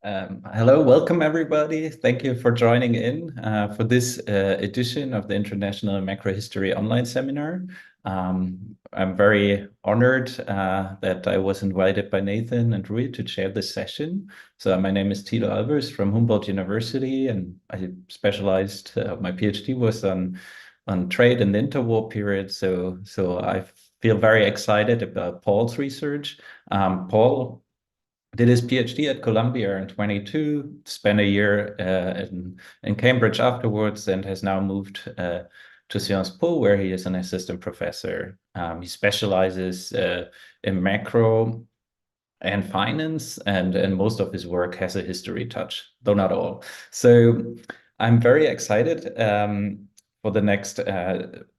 Hello, welcome everybody. Thank you for joining in for this edition of the International Macrohistory Online Seminar. I'm very honored that I was invited by Nathan and Rui to chair this session. So my name is Thilo Albers from Humboldt University, and I specialized, my PhD was on trade in the interwar period. So I feel very excited about Paul's research. Paul did his PhD at Columbia in 22, spent a year in Cambridge afterwards, and has now moved to Sciences Po, where he is an assistant professor. He specializes in macro and finance, and most of his work has a history touch, though not all. So I'm very excited for the next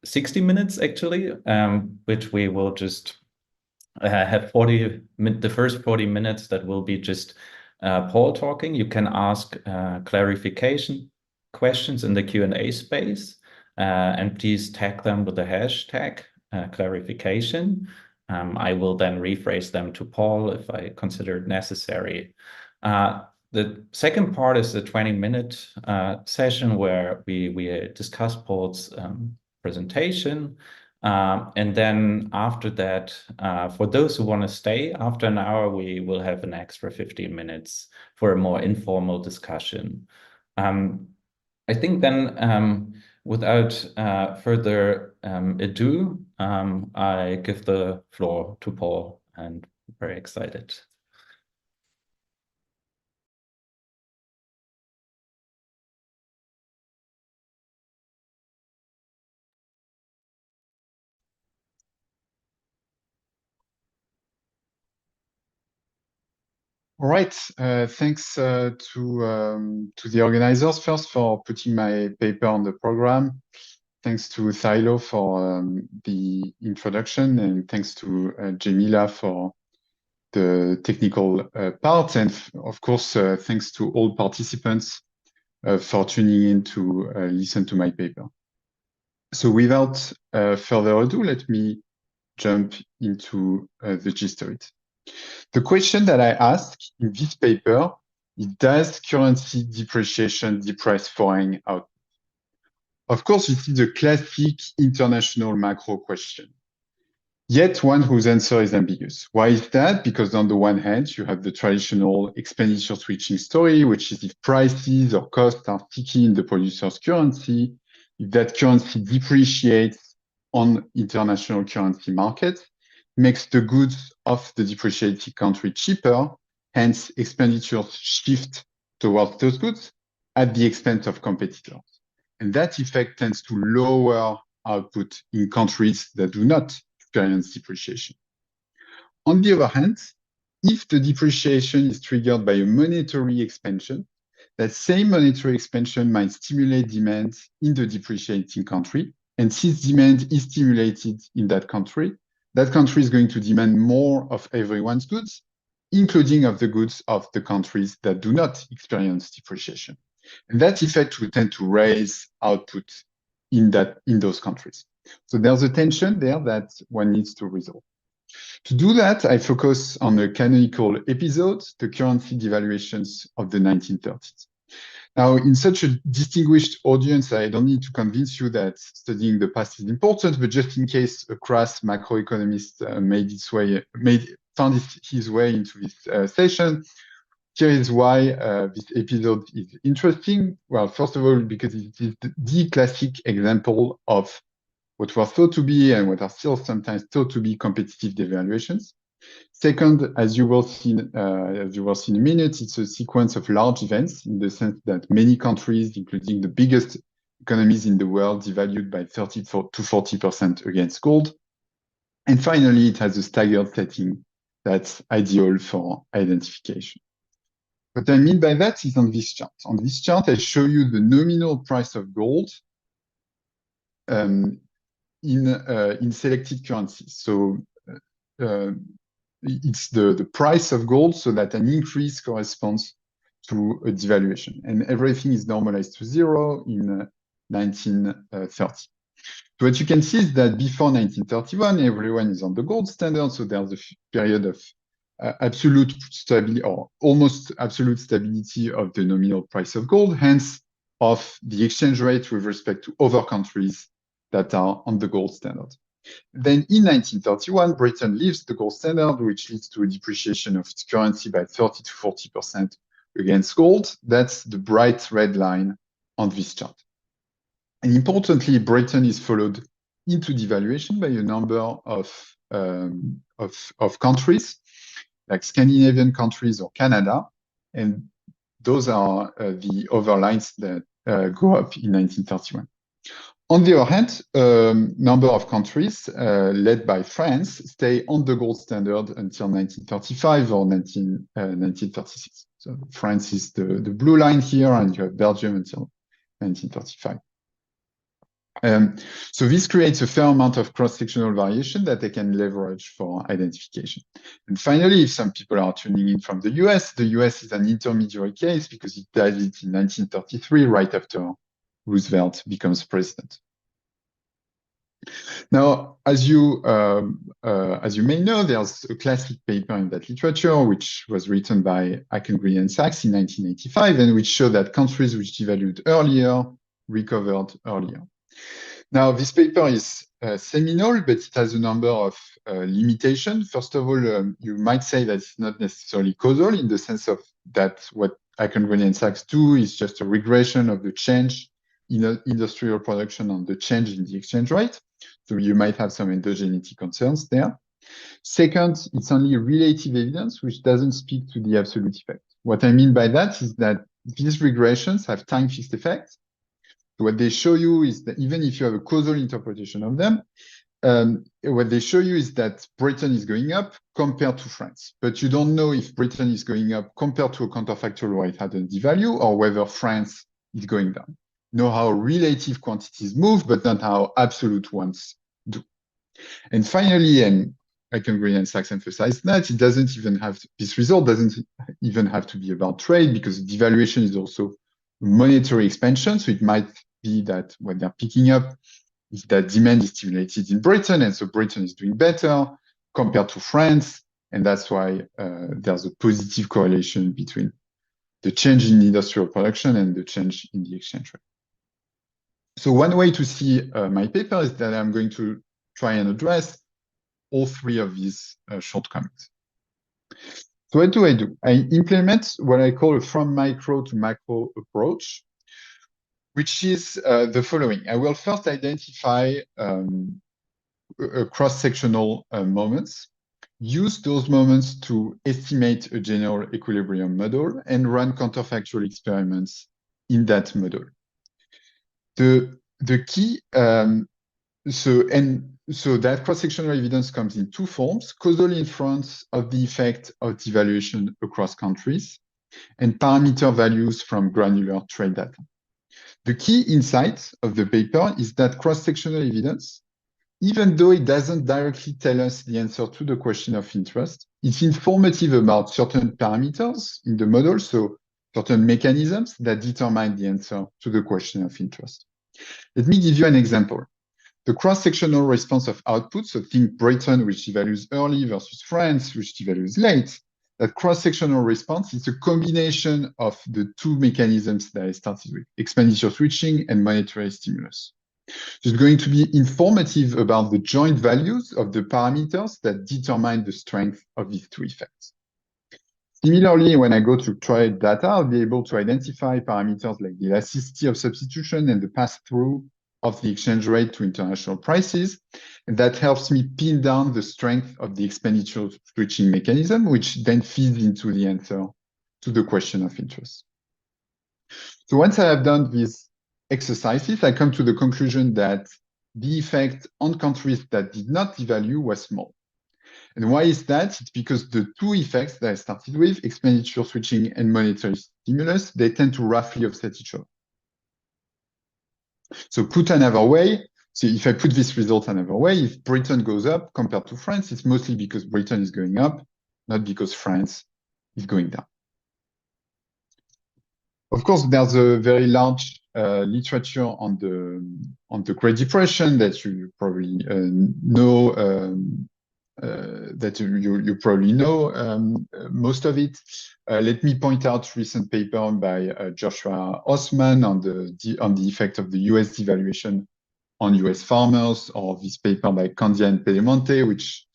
60 minutes, actually, which we will just have the first 40 minutes that will be just Paul talking. You can ask clarification questions in the Q&A space, and please tag them with the hashtag clarification. I will then rephrase them to Paul if I consider it necessary. The second part is the 20-minute session where we discuss Paul's presentation. And then after that, for those who want to stay after an hour, we will have an extra 15 minutes for a more informal discussion. I think then, without further ado, I give the floor to Paul, and I'm very excited. All right. Thanks to the organizers first for putting my paper on the program. Thanks to Thilo for the introduction, and thanks to Jamila for the technical part. And of course, thanks to all participants for tuning in to listen to my paper. So without further ado, let me jump into the gist of it. The question that I ask in this paper is, does currency depreciation depress foreign output? Of course, this is a classic international macro question, yet one whose answer is ambiguous. Why is that? Because on the one hand, you have the traditional expenditure switching story, which is if prices or costs are sticky in the producer's currency, if that currency depreciates on international currency markets, makes the goods of the depreciated country cheaper, hence expenditures shift towards those goods at the expense of competitors. And that effect tends to lower output in countries that do not experience depreciation. On the other hand, if the depreciation is triggered by a monetary expansion, that same monetary expansion might stimulate demand in the depreciating country. And since demand is stimulated in that country is going to demand more of everyone's goods, including of the goods of the countries that do not experience depreciation. And that effect will tend to raise output in those countries. So there's a tension there that one needs to resolve. To do that, I focus on a canonical episode, the currency devaluations of the 1930s. Now, in such a distinguished audience, I don't need to convince you that studying the past is important, but just in case a crass macroeconomist found his way into this session, here is why this episode is interesting. Well, first of all, because it is the classic example of what were thought to be and what are still sometimes thought to be competitive devaluations. Second, as you will see in a minute, it's a sequence of large events in the sense that many countries, including the biggest economies in the world, devalued by 30 to 40% against gold. And finally, it has a staggered setting that's ideal for identification. What I mean by that is on this chart. On this chart, I show you the nominal price of gold in selected currencies. So it's the price of gold, so that an increase corresponds to a devaluation. And everything is normalized to zero in 1930. So what you can see is that before 1931, everyone is on the gold standard. So there's a period of absolute stability or almost absolute stability of the nominal price of gold, hence of the exchange rate with respect to other countries that are on the gold standard. Then in 1931, Britain leaves the gold standard, which leads to a depreciation of its currency by 30 to 40% against gold. That's the bright red line on this chart. And importantly, Britain is followed into devaluation by a number of countries, like Scandinavian countries or Canada. And those are the other lines that go up in 1931. On the other hand, number of countries led by France stay on the gold standard until 1935 or 1936. So France is the blue line here, and you have Belgium until 1935. So this creates a fair amount of cross-sectional variation that they can leverage for identification. And finally, if some people are tuning in from the US is an intermediary case because it died in 1933, right after Roosevelt becomes president. Now, as you may know, there's a classic paper in that literature, which was written by Ackengren and Sachs in 1985, and which showed that countries which devalued earlier recovered earlier. Now, this paper is seminal, but it has a number of limitations. First of all, you might say that it's not necessarily causal in the sense of that what Ackengren and Sachs do is just a regression of the change in industrial production on the change in the exchange rate. So you might have some endogeneity concerns there. Second, it's only relative evidence, which doesn't speak to the absolute effect. What I mean by that is that these regressions have time-fixed effects. What they show you is that even if you have a causal interpretation of them, what they show you is that Britain is going up compared to France. But you don't know if Britain is going up compared to a counterfactual where it hadn't devalued or whether France is going down. You know how relative quantities move, but not how absolute ones do. And finally, and Ackengren and Sachs emphasize that, it doesn't even have to, this result doesn't even have to be about trade because devaluation is also monetary expansion. So it might be that what they're picking up is that demand is stimulated in Britain, and so Britain is doing better compared to France, and that's why there's a positive correlation between the change in industrial production and the change in the exchange rate. So one way to see my paper is that I'm going to try and address all three of these shortcomings. So what do? I implement what I call a from micro to macro approach, which is the following. I will first identify cross-sectional moments, use those moments to estimate a general equilibrium model, and run counterfactual experiments in that model. The key, so that cross-sectional evidence comes in two forms: causal inference of the effect of devaluation across countries, and parameter values from granular trade data. The key insight of the paper is that cross-sectional evidence, even though it doesn't directly tell us the answer to the question of interest, it's informative about certain parameters in the model, so certain mechanisms that determine the answer to the question of interest. Let me give you an example. The cross-sectional response of output, so think Britain, which devalues early versus France, which devalues late, that cross-sectional response is a combination of the two mechanisms that I started with, expenditure switching and monetary stimulus. So it's going to be informative about the joint values of the parameters that determine the strength of these two effects. Similarly, when I go to trade data, I'll be able to identify parameters like the elasticity of substitution and the pass-through of the exchange rate to international prices. And that helps me pin down the strength of the expenditure switching mechanism, which then feeds into the answer to the question of interest. So once I have done these exercises, I come to the conclusion that the effect on countries that did not devalue was small. And why is that? It's because the two effects that I started with, expenditure switching and monetary stimulus, they tend to roughly offset each other. So put another way, so if I put this result another way, if Britain goes up compared to France, it's mostly because Britain is going up, not because France is going down. Of course, there's a very large literature on the Great Depression that you probably know that you probably know most of it. Let me point out recent paper by Joshua Osman on the effect of the US devaluation on US farmers, or this paper by Candia and Pedemonte, which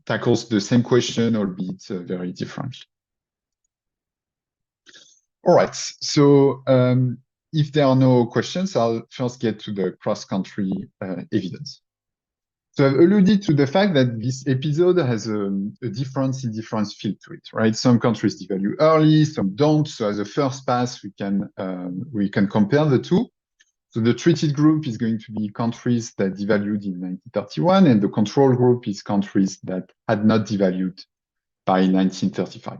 tackles the same question, albeit very differently. All right, so if there are no questions, I'll first get to the cross-country evidence. So I've alluded to the fact that this episode has a difference in difference feel to it, right? Some countries devalue early, some don't. So as a first pass, we can compare the two. So the treated group is going to be countries that devalued in 1931, and the control group is countries that had not devalued by 1935.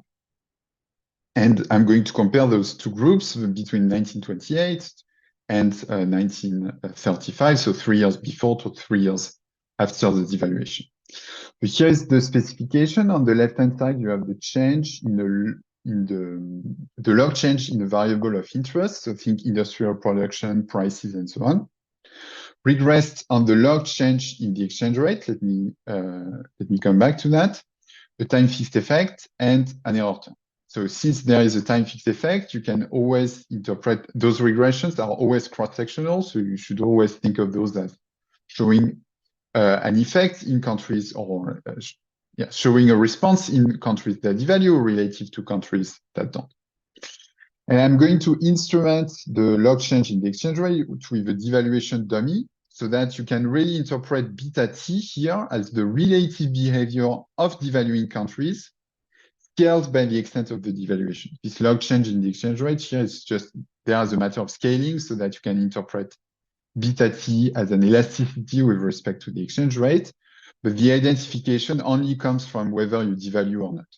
And I'm going to compare those two groups between 1928 and 1935, so 3 years before to 3 years after the devaluation. But here is the specification. On the left-hand side, you have the change in the log change in the variable of interest. So think industrial production, prices, and so on. Regressed on the log change in the exchange rate. Let me come back to that. The time fixed effect and an error term. So since there is a time fixed effect, you can always interpret those regressions are always cross-sectional. So you should always think of those as showing an effect in countries, or showing a response in countries that devalue relative to countries that don't. And I'm going to instrument the log change in the exchange rate with a devaluation dummy, so that you can really interpret beta t here as the relative behavior of devaluing countries scaled by the extent of the devaluation. This log change in the exchange rate here is just there as a matter of scaling, so that you can interpret beta t as an elasticity with respect to the exchange rate, but the identification only comes from whether you devalue or not.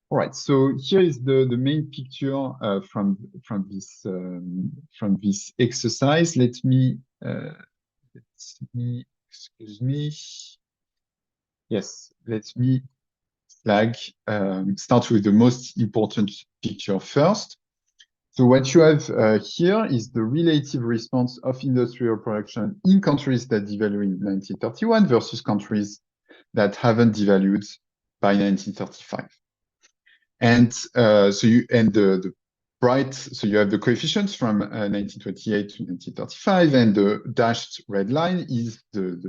All right, so here is the main picture from this exercise. Let me excuse me. Yes, let me start with the most important picture first. So what you have here is the relative response of industrial production in countries that devalue in 1931 versus countries that haven't devalued by 1935. And so you have the coefficients from 1928 to 1935, and the dashed red line is the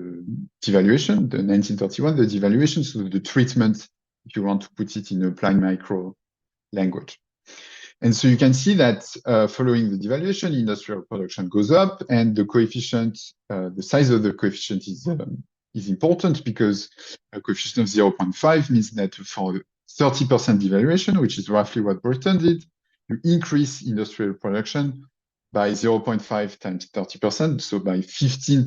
devaluation, the 1931, the devaluation, so the treatment, if you want to put it in applied micro language. And so you can see that following the devaluation, industrial production goes up, and the coefficient, the size of the coefficient is important, because a coefficient of 0.5 means that for 30% devaluation, which is roughly what Britain did, you increase industrial production by 0.5 times 30%, so by 15%,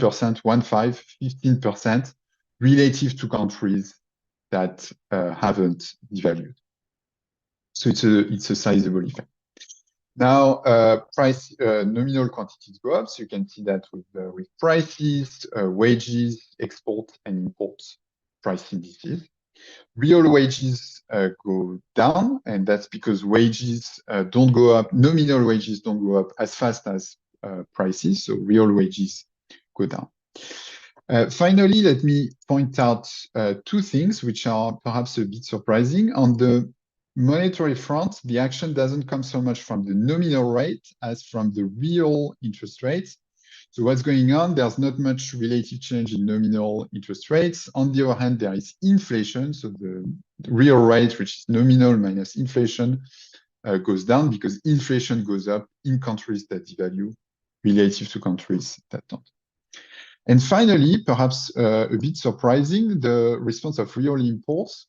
15% relative to countries that haven't devalued. So it's a sizable effect. Now, nominal quantities go up, so you can see that with prices, wages, export and import price indices. Real wages go down, and that's because wages don't go up, nominal wages don't go up as fast as prices, so real wages go down. Finally, let me point out two things which are perhaps a bit surprising. On the monetary front, the action doesn't come so much from the nominal rate as from the real interest rates. So what's going on? There's not much relative change in nominal interest rates. On the other hand, there is inflation. So the real rate, which is nominal minus inflation, goes down because inflation goes up in countries that devalue relative to countries that don't. And finally, perhaps a bit surprising, the response of real imports.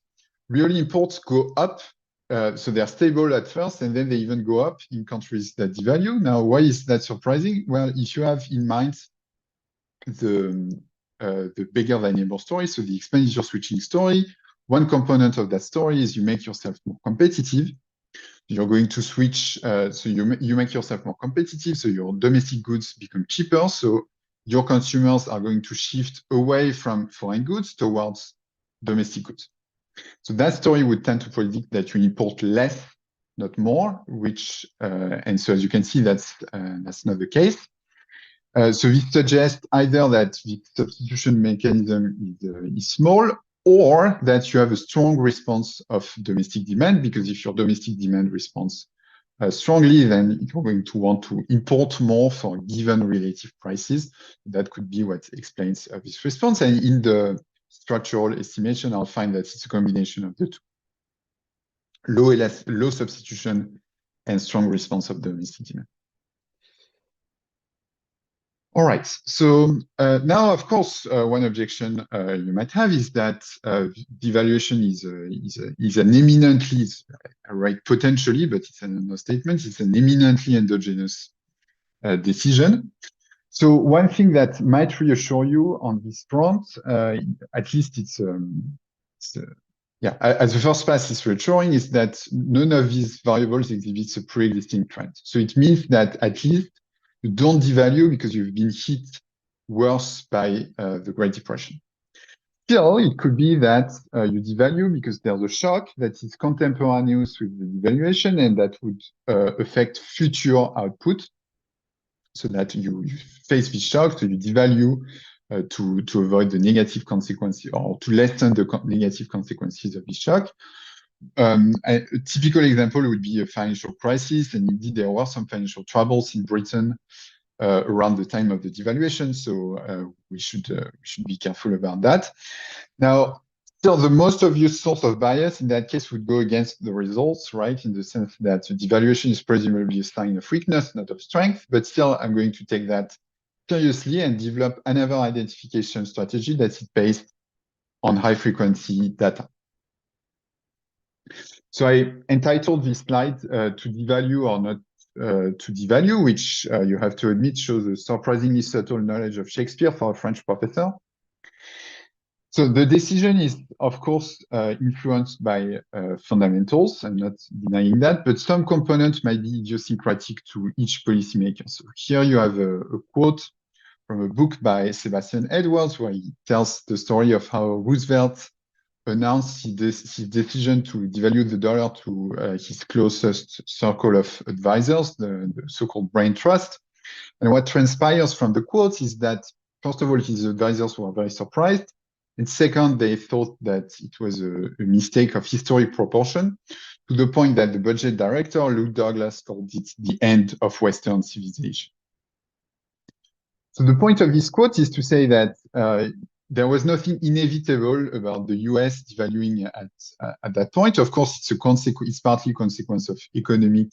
Real imports go up. So they're stable at first, and then they even go up in countries that devalue. Now, why is that surprising? Well, if you have in mind the Beggar than Neighbour story, so the expenditure switching story, one component of that story is you make yourself more competitive. You're going to switch, so you make yourself more competitive, so your domestic goods become cheaper, so your consumers are going to shift away from foreign goods towards domestic goods. So that story would tend to predict that you import less, not more, which, and so as you can see, that's not the case. So this suggests either that the substitution mechanism is small, or that you have a strong response of domestic demand, because if your domestic demand responds strongly, then you're going to want to import more for given relative prices. That could be what explains this response. And in the structural estimation, I'll find that it's a combination of the two. Low substitution and strong response of domestic demand. All right, so now, of course, one objection you might have is that devaluation is an eminently, right, potentially, but it's an understatement, it's an eminently endogenous decision. So one thing that might reassure you on this front, at least yeah, as the first pass is reassuring, is that none of these variables exhibits a pre-existing trend. So it means that at least you don't devalue because you've been hit worse by the Great Depression. Still, it could be that you devalue because there's a shock that is contemporaneous with the devaluation and that would affect future output, so that you face this shock, so you devalue to avoid the negative consequences or to lessen the negative consequences of this shock. A typical example would be a financial crisis, and indeed there were some financial troubles in Britain around the time of the devaluation, so we should be careful about that. Now, still, the most obvious source of bias in that case would go against the results, right? In the sense that the devaluation is presumably a sign of weakness, not of strength, but still I'm going to take that seriously and develop another identification strategy that is based on high frequency data. So I entitled this slide to devalue or not to devalue, which you have to admit shows a surprisingly subtle knowledge of Shakespeare for a French professor. So the decision is, of course, influenced by fundamentals. I'm not denying that, but some components might be idiosyncratic to each policymaker. So here you have a quote from a book by Sebastian Edwards, where he tells the story of how Roosevelt announced his decision to devalue the dollar to his closest circle of advisors, the so-called brain trust. And what transpires from the quotes is that, first of all, his advisors were very surprised. And second, they thought that it was a mistake of historic proportion, to the point that the budget director, Luke Douglas, called it the end of Western civilization. So the point of this quote is to say that there was nothing inevitable about the US devaluing at that point. Of course, it's partly a consequence of economic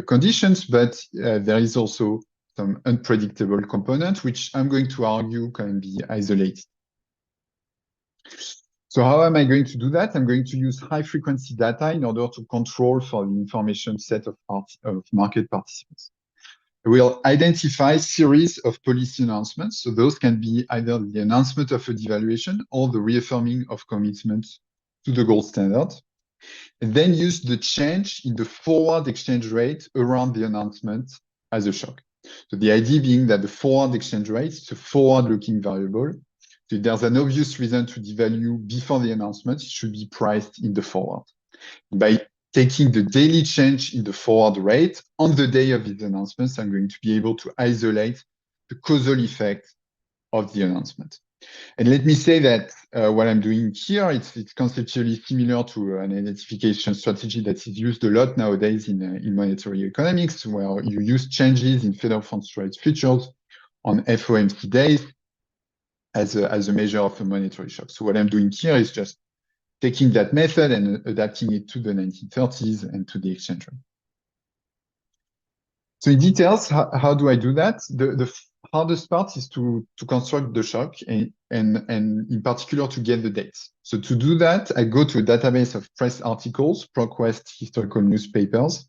conditions, but there is also some unpredictable component, which I'm going to argue can be isolated. So how am I going to do that? I'm going to use high frequency data in order to control for the information set of market participants. We'll identify series of policy announcements. So those can be either the announcement of a devaluation or the reaffirming of commitment to the gold standard. And then use the change in the forward exchange rate around the announcement as a shock. So the idea being that the forward exchange rate is a forward-looking variable. So if there's an obvious reason to devalue before the announcement, it should be priced in the forward. By taking the daily change in the forward rate on the day of these announcements, I'm going to be able to isolate the causal effect of the announcement. And let me say that what I'm doing here, it's conceptually similar to an identification strategy that is used a lot nowadays in monetary economics, where you use changes in federal funds rate futures on FOMC days as a measure of a monetary shock. So what I'm doing here is just taking that method and adapting it to the 1930s and to the exchange rate. So in details, how do I do that? The hardest part is to construct the shock and in particular to get the dates. So to do that, I go to a database of press articles, ProQuest historical newspapers,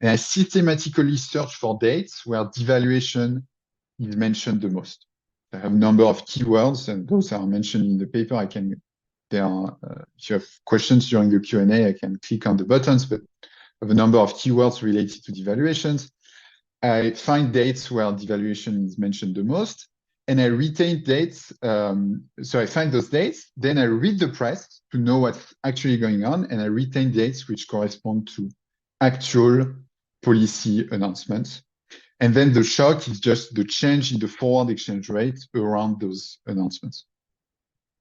and I systematically search for dates where devaluation is mentioned the most. I have a number of keywords, and those are mentioned in the paper. If you have questions during the Q&A, I can click on the buttons, but I have a number of keywords related to devaluations. I find dates where devaluation is mentioned the most, and I retain dates. So I find those dates, then I read the press to know what's actually going on, and I retain dates which correspond to actual policy announcements. And then the shock is just the change in the forward exchange rate around those announcements.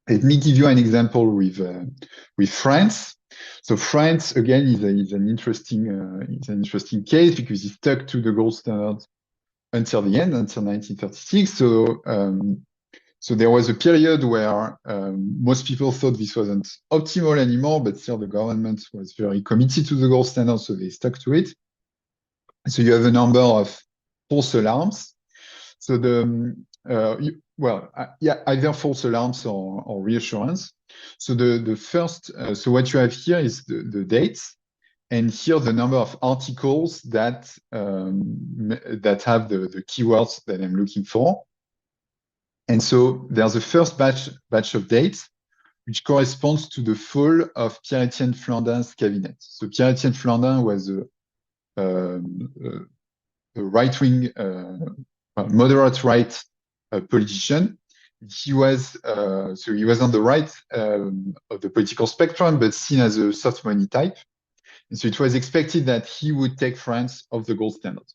Let me give you an example with France. So France again is an interesting case because it stuck to the gold standard until the end, until 1936. So there was a period where most people thought this wasn't optimal anymore, but still the government was very committed to the gold standard, so they stuck to it. So you have a number of false alarms. So either false alarms or reassurance. So the first, so what you have here is the dates, and here the number of articles that have the keywords that I'm looking for. And so there's a first batch of dates, which corresponds to the fall of Pierre-Étienne Flandin's cabinet. So Pierre-Étienne Flandin was a right-wing, moderate right politician. He was on the right of the political spectrum, but seen as a soft money type. And so it was expected that he would take France off the gold standard.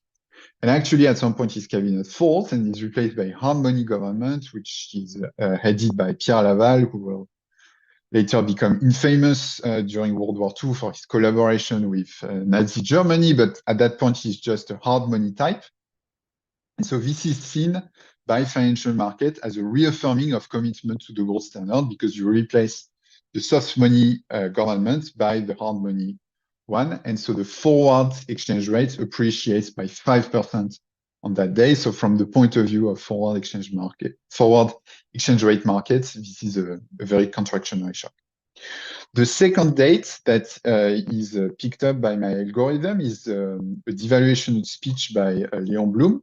And actually, at some point, his cabinet falls and is replaced by a hard money government, which is headed by Pierre Laval, who will later become infamous during World War II for his collaboration with Nazi Germany. But at that point, he's just a hard money type. And so this is seen by financial market as a reaffirming of commitment to the gold standard because you replace the soft money government by the hard money one. And so the forward exchange rate appreciates by 5% on that day. So from the point of view of forward exchange rate markets, this is a very contractionary shock. The second date that is picked up by my algorithm is a devaluation speech by Léon Blum.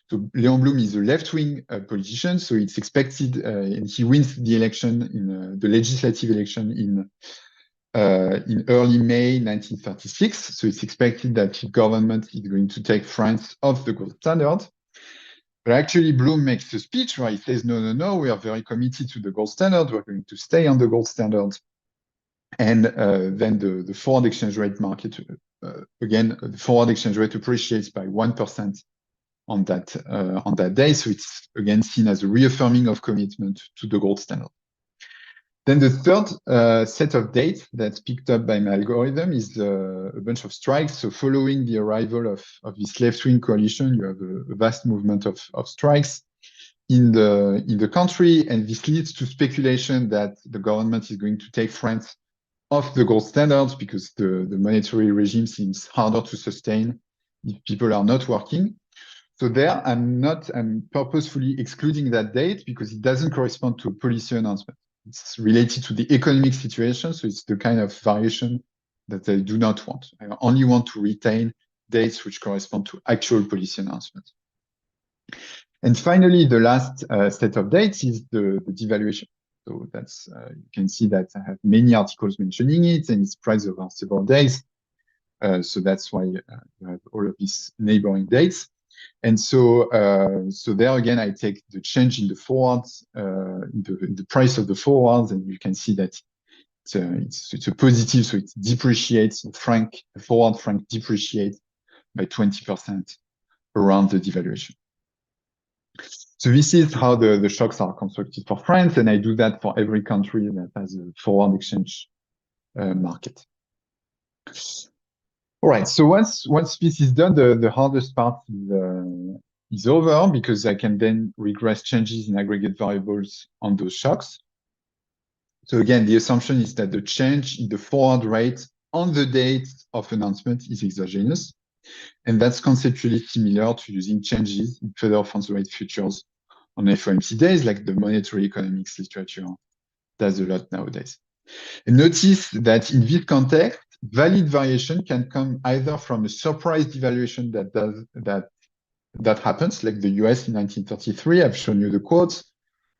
So Léon Blum is a left-wing politician, so it's expected, and he wins the election in the legislative election in early May 1936. So it's expected that the government is going to take France off the gold standard. But actually, Blum makes a speech where he says, no, we are very committed to the gold standard. We're going to stay on the gold standard. And then the forward exchange rate market, again, the forward exchange rate appreciates by 1% on that day. So it's again seen as a reaffirming of commitment to the gold standard. Then the third set of dates that's picked up by my algorithm is a bunch of strikes. So following the arrival of this left-wing coalition, you have a vast movement of strikes in the country, and this leads to speculation that the government is going to take France off the gold standards because the monetary regime seems harder to sustain if people are not working. So there, I'm purposefully excluding that date because it doesn't correspond to a policy announcement. It's related to the economic situation, so it's the kind of variation that I do not want. I only want to retain dates which correspond to actual policy announcements. And finally, the last set of dates is the devaluation. So that's you can see that I have many articles mentioning it, and it's spreads over several days. So that's why you have all of these neighboring dates. And so there again, I take the change in the forwards, in the price of the forwards, and you can see that it's a positive, so it depreciates. The forward franc depreciates by 20% around the devaluation. So this is how the shocks are constructed for France, and I do that for every country that has a forward exchange market. All right, so once this is done, the hardest part is over because I can then regress changes in aggregate variables on those shocks. So again, the assumption is that the change in the forward rate on the date of announcement is exogenous. And that's conceptually similar to using changes in federal funds rate futures on FOMC days, like the monetary economics literature does a lot nowadays. And notice that in this context, valid variation can come either from a surprise devaluation that happens, like the US in 1933. I've shown you the quotes.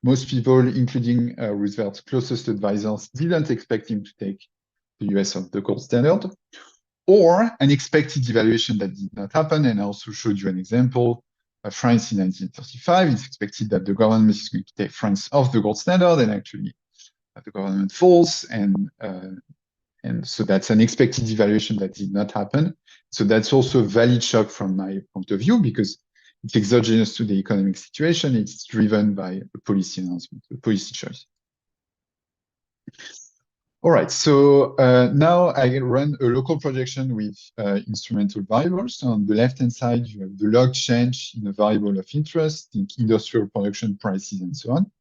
Most people, including Roosevelt's closest advisors, didn't expect him to take the US off the gold standard, or an expected devaluation that did not happen. And I also showed you an example of France in 1935. It's expected that the government is going to take France off the gold standard, and actually the government falls, and so that's an expected devaluation that did not happen. So that's also a valid shock from my point of view, because it's exogenous to the economic situation. It's driven by a policy announcement, a policy choice. All right, so now I run a local projection with instrumental variables. On the left-hand side, you have the log change in a variable of interest, think industrial production prices and so on.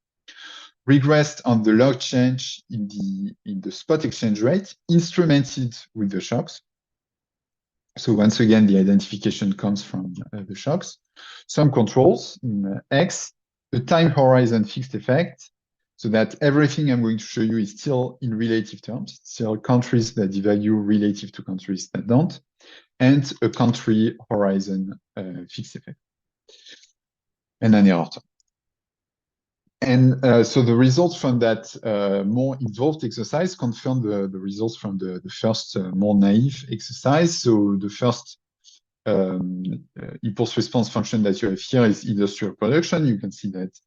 Regressed on the log change in the spot exchange rate, instrumented with the shocks. So once again, the identification comes from the shocks. Some controls in X, the time horizon fixed effect, so that everything I'm going to show you is still in relative terms, still countries that devalue relative to countries that don't, and a country horizon fixed effect, and an error term. And so the results from that more involved exercise confirm the results from the first more naive exercise. So the first impulse response function that you have here is industrial production. You can see that it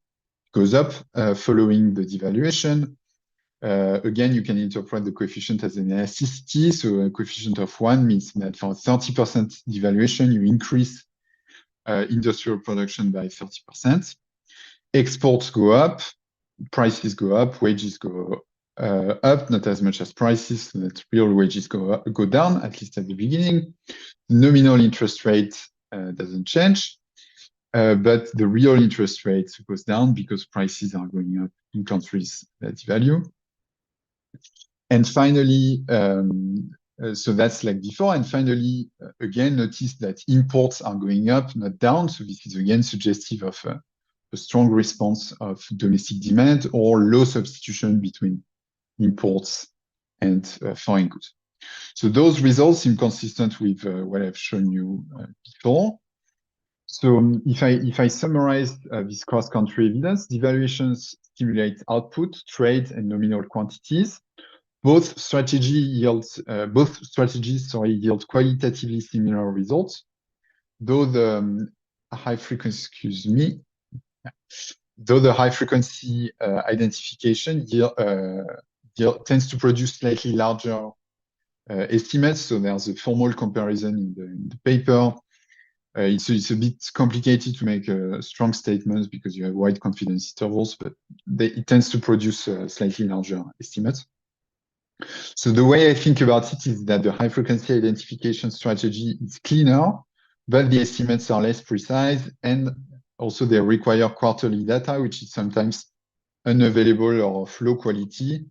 goes up following the devaluation. Again, you can interpret the coefficient as an elasticity. So a coefficient of 1 means that for 30% devaluation, you increase industrial production by 30%. Exports go up, prices go up, wages go up, not as much as prices, so that real wages go down, at least at the beginning. Nominal interest rate doesn't change, but the real interest rate goes down because prices are going up in countries that devalue. And finally, so that's like before. And finally, again, notice that imports are going up, not down. So this is again suggestive of a strong response of domestic demand or low substitution between imports and foreign goods. So those results seem consistent with what I've shown you before. So if I summarize this cross-country evidence, devaluations stimulate output, trade, and nominal quantities. Both strategies yield qualitatively similar results, though the high frequency, identification tends to produce slightly larger estimates. So there's a formal comparison in the paper. It's a bit complicated to make strong statements because you have wide confidence intervals, but it tends to produce slightly larger estimates. So the way I think about it is that the high frequency identification strategy is cleaner, but the estimates are less precise, and also they require quarterly data, which is sometimes unavailable or of low quality.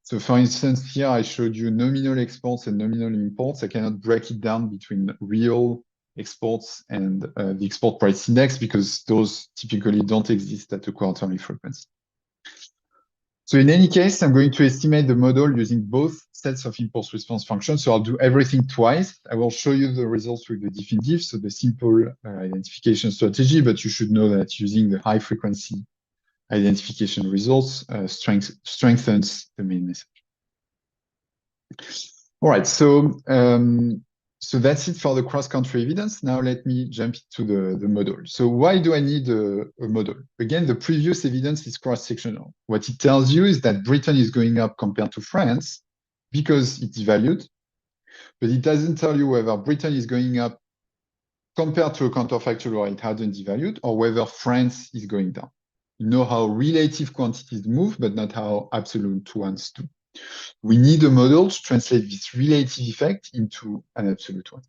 So for instance, here I showed you nominal exports and nominal imports. I cannot break it down between real exports and the export price index because those typically don't exist at a quarterly frequency. So in any case, I'm going to estimate the model using both sets of impulse response functions. So I'll do everything twice. I will show you the results with the definitive, so the simple identification strategy, but you should know that using the high frequency identification results strengthens the main message. All right, so that's it for the cross-country evidence. Now let me jump into the model. So why do I need a model? Again, the previous evidence is cross-sectional. What it tells you is that Britain is going up compared to France because it devalued, but it doesn't tell you whether Britain is going up compared to a counterfactual where it hadn't devalued, or whether France is going down. You know how relative quantities move, but not how absolute ones do. We need a model to translate this relative effect into an absolute one.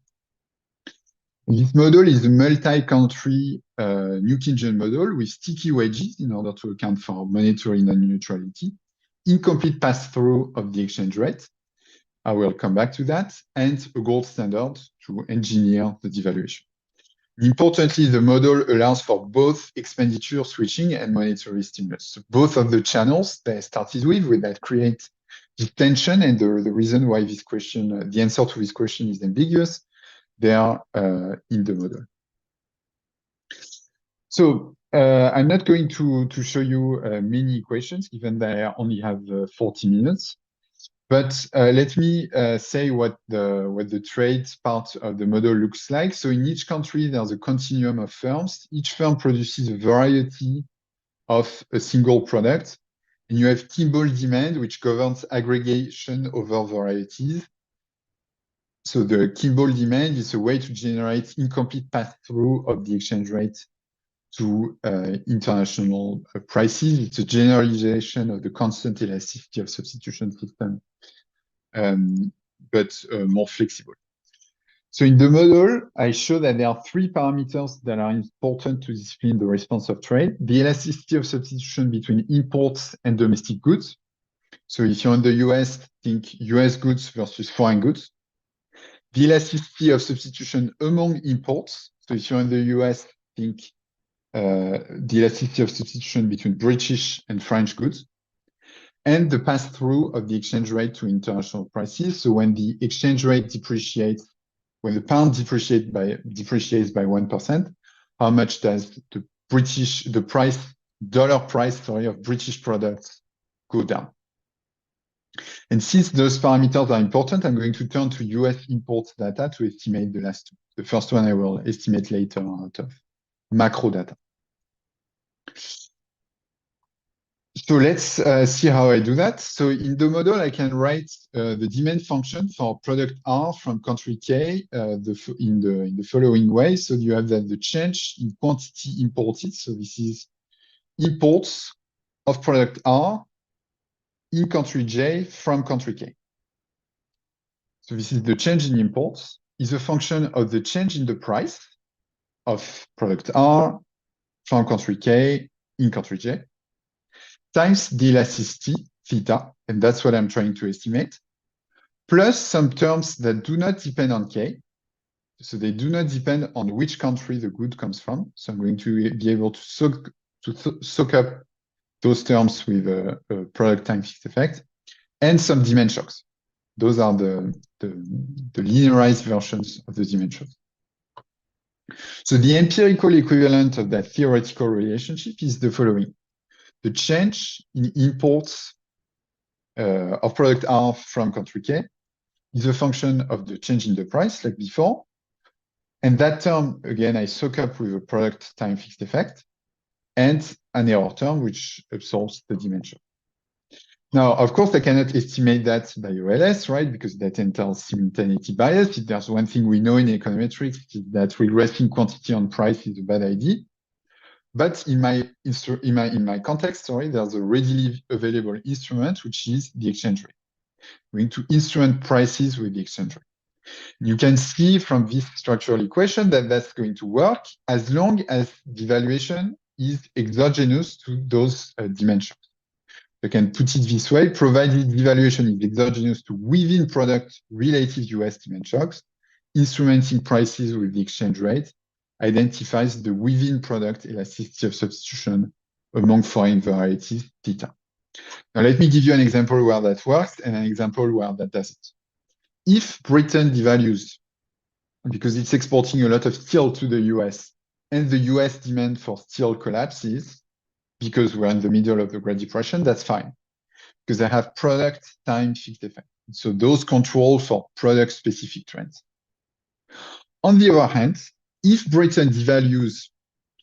This model is a multi-country New Keynesian model with sticky wedges in order to account for monetary non-neutrality, incomplete pass-through of the exchange rate. I will come back to that, and a gold standard to engineer the devaluation. Importantly, the model allows for both expenditure switching and monetary stimulus. So both of the channels that I started with that create this tension, and the reason why this question, the answer to this question is ambiguous, they are in the model. So I'm not going to show you many equations, given that I only have 40 minutes. But let me say what the trade part of the model looks like. So in each country, there's a continuum of firms. Each firm produces a variety of a single product. And you have Humboldt demand, which governs aggregation over varieties. So the Humboldt demand is a way to generate incomplete pass-through of the exchange rate to international prices. It's a generalization of the constant elasticity of substitution system, but more flexible. So in the model, I show that there are three parameters that are important to explain the response of trade. The elasticity of substitution between imports and domestic goods. So if you're in the US, think US goods versus foreign goods. The elasticity of substitution among imports. So if you're in the US, think the elasticity of substitution between British and French goods. And the pass-through of the exchange rate to international prices. So when the exchange rate depreciates, when the pound depreciates by 1%, how much does the dollar price of British products go down? And since those parameters are important, I'm going to turn to US imports data to estimate the last two. The first one I will estimate later out of macro data. So let's see how I do that. So in the model, I can write the demand function for product R from country K in the following way. So you have that the change in quantity imported. So this is imports of product R in country J from country K. So this is the change in imports is a function of the change in the price of product R from country K in country J, times the elasticity, theta, and that's what I'm trying to estimate, plus some terms that do not depend on K. So they do not depend on which country the good comes from. So I'm going to be able to soak up those terms with a product time fixed effect, and some demand shocks. Those are the linearized versions of the demand shocks. So the empirical equivalent of that theoretical relationship is the following. The change in imports of product R from country K is a function of the change in the price, like before. And that term, again, I soak up with a product time fixed effect and an error term, which absorbs the dimension. Now, of course, I cannot estimate that by OLS, right? Because that entails simultaneity bias. If there's one thing we know in econometrics, is that regressing quantity on price is a bad idea. But in my context, there's a readily available instrument, which is the exchange rate. We're going to instrument prices with the exchange rate. You can see from this structural equation that that's going to work as long as the valuation is exogenous to those dimensions. I can put it this way, provided the valuation is exogenous to within product relative US demand shocks, instrumenting prices with the exchange rate identifies the within product elasticity of substitution among foreign varieties, theta. Now, let me give you an example where that works and an example where that doesn't. If Britain devalues because it's exporting a lot of steel to the US and the US demand for steel collapses because we're in the middle of the Great Depression, that's fine because I have product time fixed effect. So those control for product specific trends. On the other hand, if Britain devalues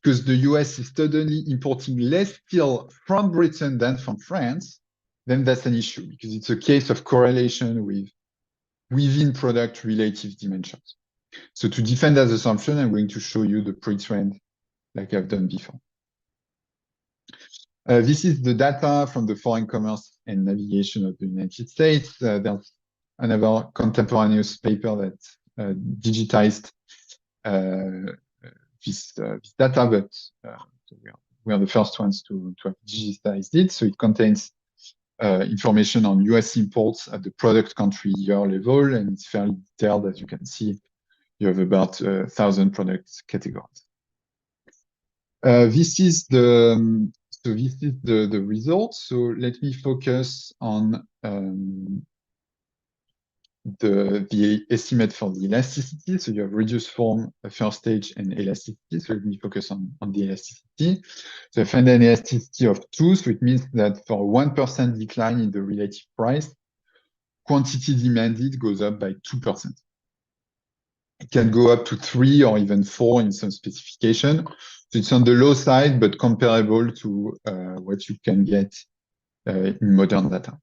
because the US is suddenly importing less steel from Britain than from France, then that's an issue because it's a case of correlation with within product relative dimensions. So to defend that assumption, I'm going to show you the pre-trend like I've done before. This is the data from the Foreign Commerce and Navigation of the United States. There's another contemporaneous paper that digitized this data, but we are the first ones to have digitized it. So it contains information on US imports at the product country year level, and it's fairly detailed. As you can see, you have about 1,000 product categories. This is the result. So let me focus on the estimate for the elasticity. So you have reduced form, first stage, and elasticity. So let me focus on the elasticity. So I find an elasticity of 2. So it means that for a 1% decline in the relative price, quantity demanded goes up by 2%. It can go up to 3 or even 4 in some specification. So it's on the low side, but comparable to what you can get in modern data.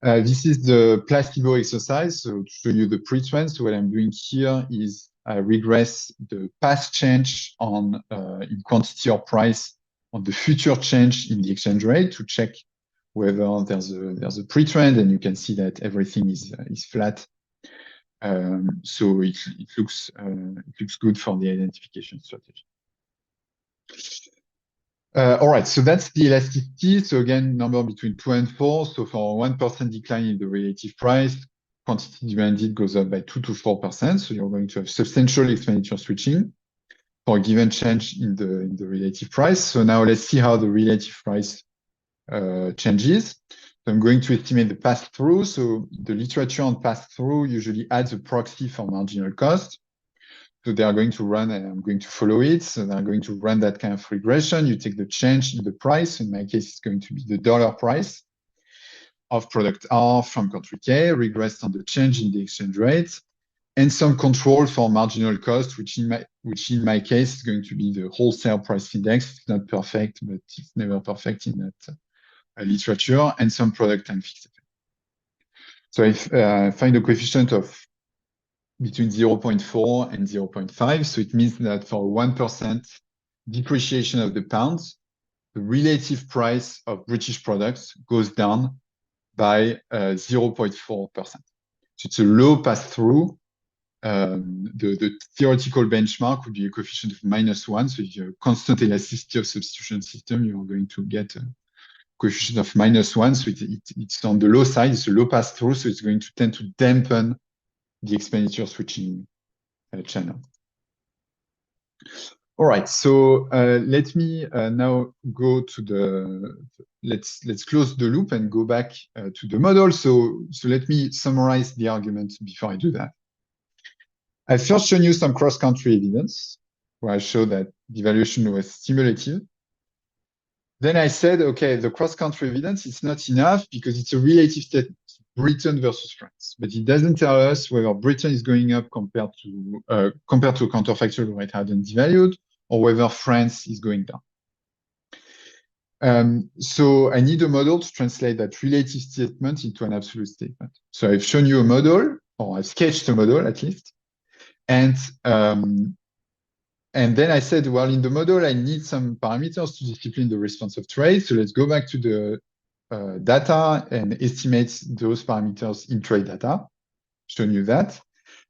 This is the placebo exercise. So to show you the pre-trend, so what I'm doing here is I regress the past change on in quantity or price on the future change in the exchange rate to check whether there's a pre-trend, and you can see that everything is flat. So it looks good for the identification strategy. All right, so that's the elasticity. So again, number between 2 and 4. So for 1% decline in the relative price, quantity demanded goes up by 2 to 4%. So you're going to have substantial expenditure switching for a given change in the relative price. So now let's see how the relative price changes. So I'm going to estimate the pass-through. So the literature on pass-through usually adds a proxy for marginal cost. So they are going to run, and I'm going to follow it. So they're going to run that kind of regression. You take the change in the price. In my case, it's going to be the dollar price of product R from country K, regressed on the change in the exchange rate, and some control for marginal cost, which in my case is going to be the wholesale price index. It's not perfect, but it's never perfect in that literature, and some product time fixed effect. So if I find a coefficient of between 0.4 and 0.5, so it means that for 1% depreciation of the pound, the relative price of British products goes down by 0.4%. So it's a low pass-through. The theoretical benchmark would be a coefficient of -1. So if you have a constant elasticity of substitution system, you're going to get a coefficient of -1. So it's on the low side. It's a low pass-through, so it's going to tend to dampen the expenditure switching channel. All right, so let me now go to let's close the loop and go back to the model. So let me summarize the argument before I do that. I first shown you some cross-country evidence where I showed that devaluation was stimulative. Then I said, okay, the cross-country evidence is not enough because it's a relative statement, Britain versus France, but it doesn't tell us whether Britain is going up compared to a counterfactual where it hadn't devalued, or whether France is going down. So I need a model to translate that relative statement into an absolute statement. So I've shown you a model, or I've sketched a model at least, and then I said, well, in the model, I need some parameters to discipline the response of trade. So let's go back to the data and estimate those parameters in trade data. Shown you that.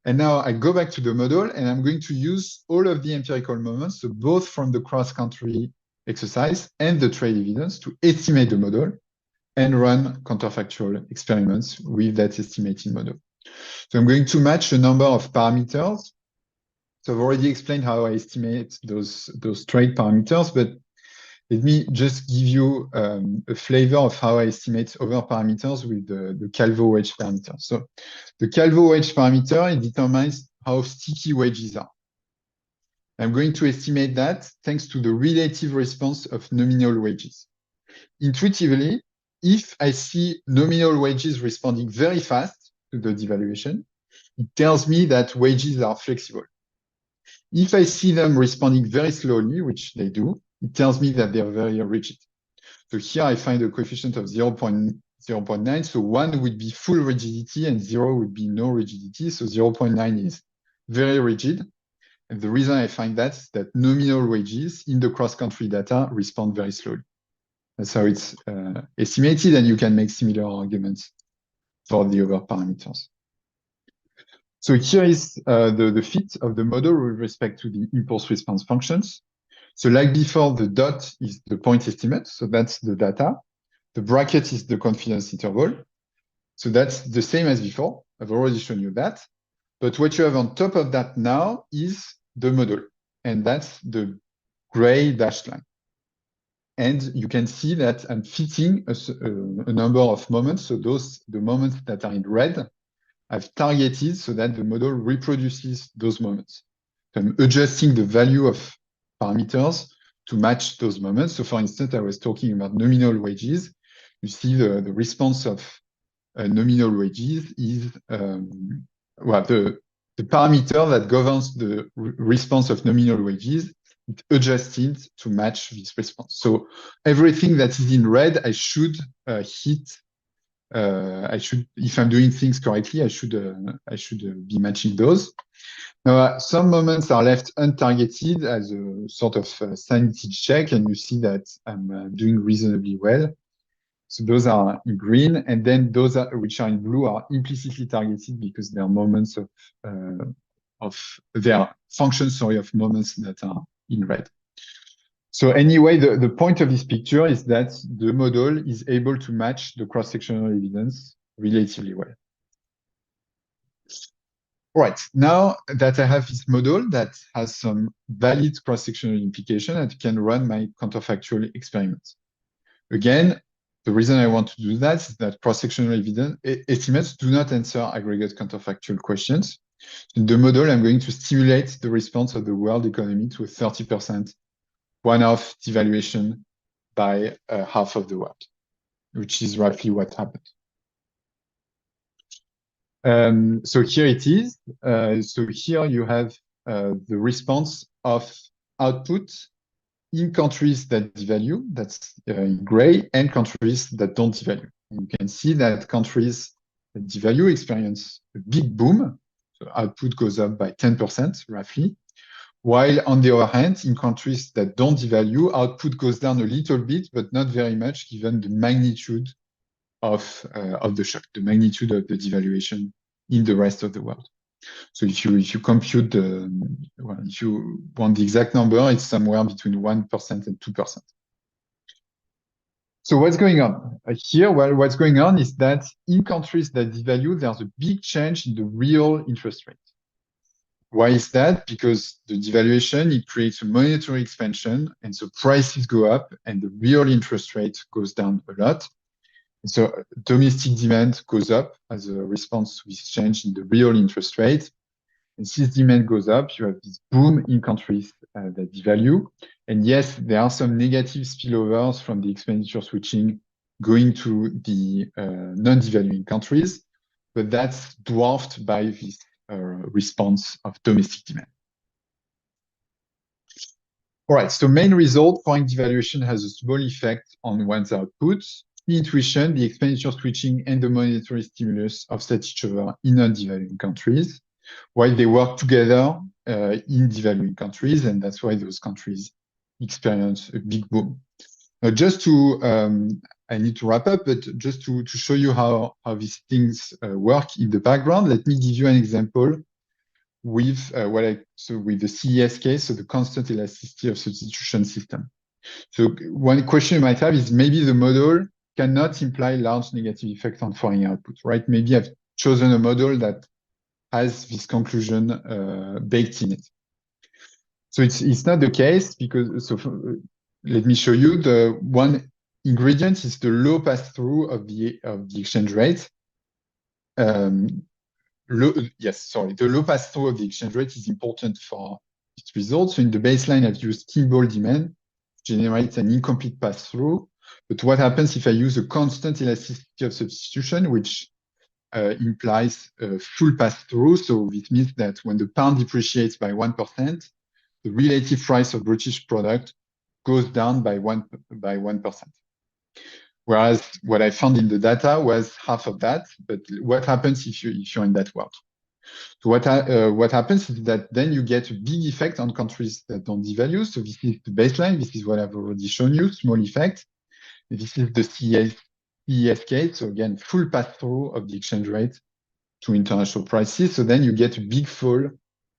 And now I go back to the model, and I'm going to use all of the empirical moments, so both from the cross-country exercise and the trade evidence, to estimate the model and run counterfactual experiments with that estimating model. So I'm going to match a number of parameters. So I've already explained how I estimate those trade parameters, but let me just give you a flavor of how I estimate other parameters with the Calvo wedge parameter. So the Calvo wedge parameter, it determines how sticky wages are. I'm going to estimate that thanks to the relative response of nominal wages. Intuitively, if I see nominal wages responding very fast to the devaluation, it tells me that wages are flexible. If I see them responding very slowly, which they do, it tells me that they're very rigid. So here I find a coefficient of 0.9. So 1 would be full rigidity and 0 would be no rigidity. So 0.9 is very rigid. And the reason I find that is that nominal wages in the cross-country data respond very slowly. That's how it's estimated, and you can make similar arguments for the other parameters. So here is the fit of the model with respect to the impulse response functions. So like before, the dot is the point estimate. So that's the data. The bracket is the confidence interval. So that's the same as before. I've already shown you that. But what you have on top of that now is the model. And that's the gray dashed line. And you can see that I'm fitting a number of moments. So the moments that are in red, I've targeted so that the model reproduces those moments. So I'm adjusting the value of parameters to match those moments. So for instance, I was talking about nominal wages. You see the response of nominal wages is the parameter that governs the response of nominal wages. It adjusted to match this response. So everything that is in red, I should hit if I'm doing things correctly, I should be matching those. Now, some moments are left untargeted as a sort of sanity check, and you see that I'm doing reasonably well. So those are in green, and then those which are in blue are implicitly targeted because they are moments they are functions, sorry, of moments that are in red. So anyway, the point of this picture is that the model is able to match the cross-sectional evidence relatively well. All right, now that I have this model that has some valid cross-sectional implication, I can run my counterfactual experiments. Again, the reason I want to do that is that cross-sectional evidence estimates do not answer aggregate counterfactual questions. In the model, I'm going to stimulate the response of the world economy to a 30% one-off devaluation by half of the world, which is roughly what happened. So here it is. So here you have the response of output in countries that devalue, that's in gray, and countries that don't devalue. And you can see that countries that devalue experience a big boom. So output goes up by 10%, roughly. While on the other hand, in countries that don't devalue, output goes down a little bit, but not very much, given the magnitude of the shock, the magnitude of the devaluation in the rest of the world. So if you compute if you want the exact number, it's somewhere between 1% and 2%. So what's going on here? Well, what's going on is that in countries that devalue, there's a big change in the real interest rate. Why is that? Because the devaluation, it creates a monetary expansion, and so prices go up, and the real interest rate goes down a lot. And so domestic demand goes up as a response to this change in the real interest rate. And since demand goes up, you have this boom in countries that devalue. And yes, there are some negative spillovers from the expenditure switching going to the non-devaluing countries, but that's dwarfed by this response of domestic demand. All right, so main result, foreign devaluation has a small effect on one's output. The intuition, the expenditure switching, and the monetary stimulus offset each other in non-devaluing countries, while they work together in devaluing countries, and that's why those countries experience a big boom. Now, just to, I need to wrap up, but just to show you how these things work in the background, let me give you an example with with the CES case, so the constant elasticity of substitution system. So one question you might have is maybe the model cannot imply large negative effect on foreign output, right? Maybe I've chosen a model that has this conclusion baked in it. So it's not the case because, let me show you. The one ingredient is the low pass-through of the exchange rate. The low pass-through of the exchange rate is important for its results. So in the baseline, I've used Humboldt demand to generate an incomplete pass-through. But what happens if I use a constant elasticity of substitution, which implies a full pass-through? So it means that when the pound depreciates by 1%, the relative price of British product goes down by 1%. Whereas what I found in the data was half of that. But what happens if you're in that world? So what happens is that then you get a big effect on countries that don't devalue. So this is the baseline. This is what I've already shown you, small effect. This is the CES case. So again, full pass-through of the exchange rate to international prices. So then you get a big fall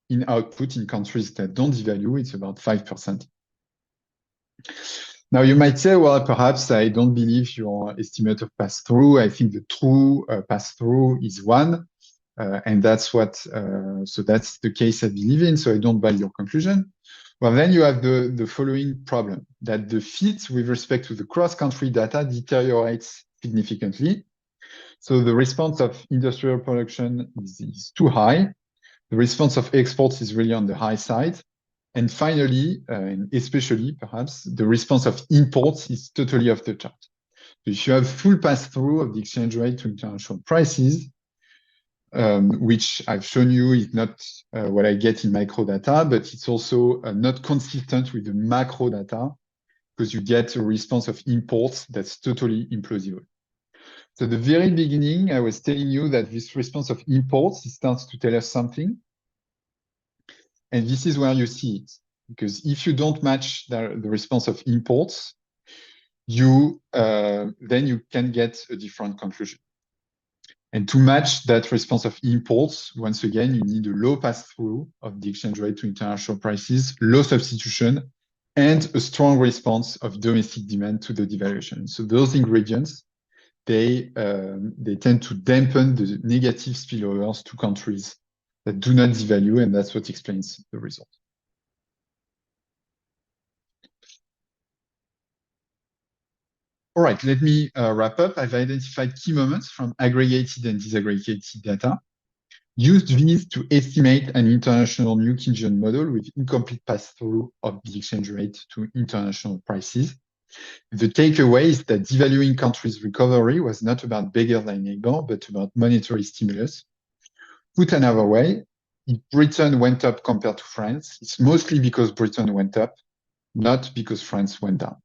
in output in countries that don't devalue. It's about 5%. Now you might say, well, perhaps I don't believe your estimate of pass-through. I think the true pass-through is 1. And that's so that's the case I believe in. So I don't buy your conclusion. Well, then you have the following problem, that the fit with respect to the cross-country data deteriorates significantly. So the response of industrial production is too high. The response of exports is really on the high side. And finally, and especially perhaps, the response of imports is totally off the chart. So if you have full pass-through of the exchange rate to international prices, which I've shown you is not what I get in micro data, but it's also not consistent with the macro data because you get a response of imports that's totally implausible. So the very beginning, I was telling you that this response of imports, it starts to tell us something. And this is where you see it. Because if you don't match the response of imports, then you can get a different conclusion. And to match that response of imports, once again, you need a low pass-through of the exchange rate to international prices, low substitution, and a strong response of domestic demand to the devaluation. So those ingredients, they tend to dampen the negative spillovers to countries that do not devalue, and that's what explains the result. All right, let me wrap up. I've identified key moments from aggregated and disaggregated data. Used these to estimate an international new Keynesian model with incomplete pass-through of the exchange rate to international prices. The takeaway is that devaluing countries' recovery was not about Beggar thy neighbor, but about monetary stimulus. Put another way, if Britain went up compared to France, it's mostly because Britain went up, not because France went down.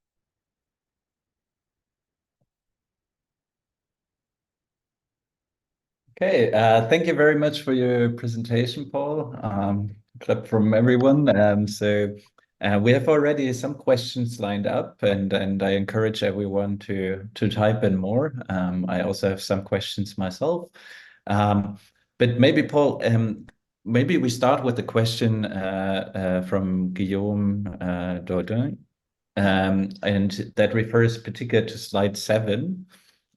Okay, thank you very much for your presentation, Paul. Clap from everyone. We have already some questions lined up, and I encourage everyone to type in more. I also have some questions myself. But maybe, Paul, maybe we start with a question from Guillaume Dordain, and that refers particularly to slide 7.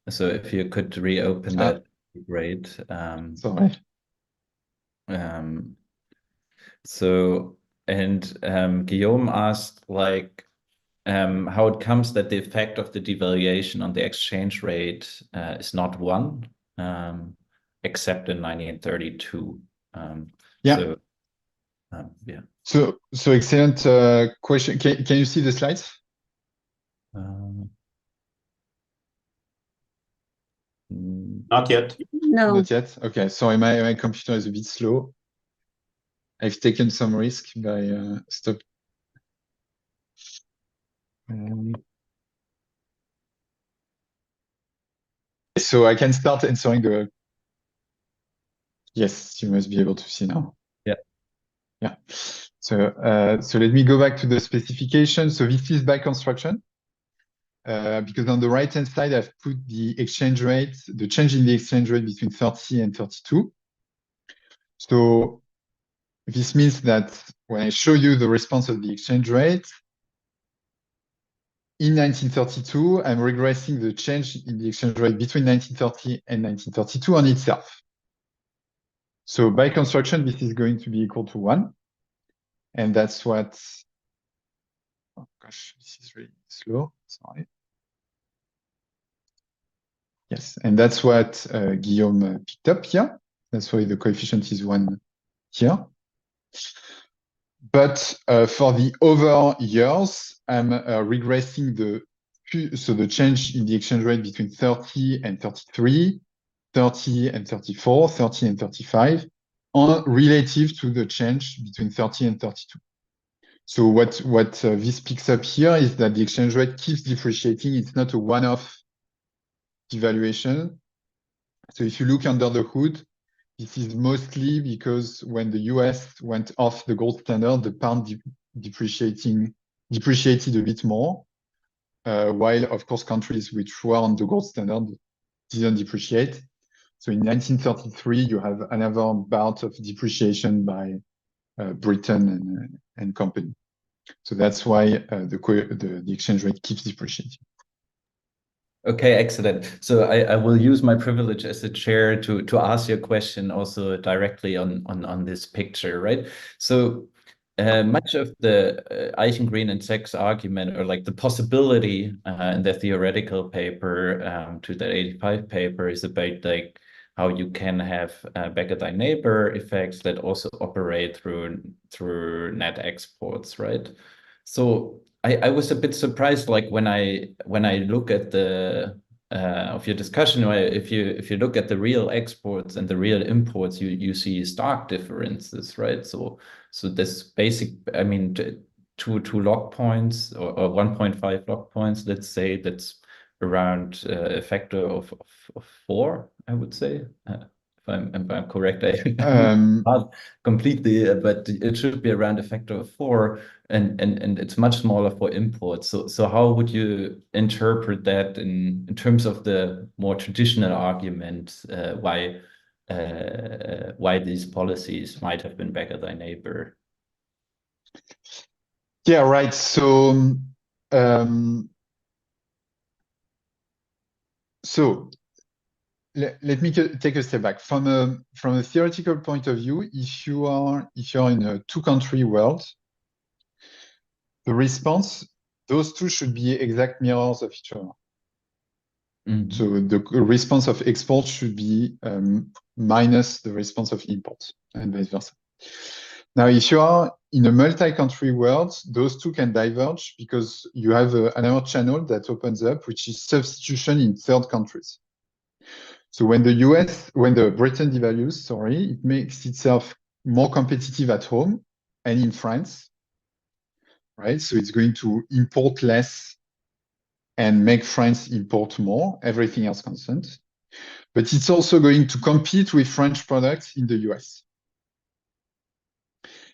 So if you could reopen that. Great. Sorry. Guillaume asked how it comes that the effect of the devaluation on the exchange rate is not 1, except in 1932. Yeah. So excellent question. Can you see the slides? Not yet. No. Not yet. Okay. Sorry, my computer is a bit slow. I've taken some risk by stop. So I can start answering the. Yes, you must be able to see now. Yeah. Yeah. So let me go back to the specification. So this is by construction. Because on the right-hand side, I've put the exchange rate, the change in the exchange rate between 30 and 32. So this means that when I show you the response of the exchange rate, in 1932, I'm regressing the change in the exchange rate between 1930 and 1932 on itself. So by construction, this is going to be equal to 1. And that's what, oh gosh, this is really slow, sorry. Yes, and that's what Guillaume picked up here. That's why the coefficient is 1 here. But for the over years, I'm regressing the change in the exchange rate between 30 and 33, 30 and 34, 30 and 35, relative to the change between 30 and 32. So what this picks up here is that the exchange rate keeps depreciating. It's not a one-off devaluation. So if you look under the hood, this is mostly because when the US went off the gold standard, the pound depreciated a bit more, while of course countries which were on the gold standard didn't depreciate. So in 1933, you have another bout of depreciation by Britain and company. So that's why the exchange rate keeps depreciating. Okay, excellent. So I will use my privilege as a chair to ask you a question also directly on this picture, right? So much of the Eichengreen and Sachs argument, or like the possibility in the theoretical paper to the 85 paper, is about like how you can have Beggar thy neighbor effects that also operate through net exports, right? So I was a bit surprised, like when I look at the of your discussion, if you look at the real exports and the real imports, you see stark differences, right? So this basic, I mean, two log points or 1.5 log points, let's say, that's around a factor of 4, I would say. If I'm correct, I not completely, but it should be around a factor of 4, and it's much smaller for imports. So how would you interpret that in terms of the more traditional argument why these policies might have been better than Neighbour? Yeah, right. So let me take a step back from a theoretical point of view. If you're in a two-country world, the response, those two should be exact mirrors of each other. So the response of exports should be minus the response of imports, and vice versa. Now, if you are in a multi-country world, those two can diverge because you have another channel that opens up, which is substitution in third countries. So when Britain devalues, sorry, it makes itself more competitive at home and in France, right? So it's going to import less and make France import more, everything else constant. But it's also going to compete with French products in the US.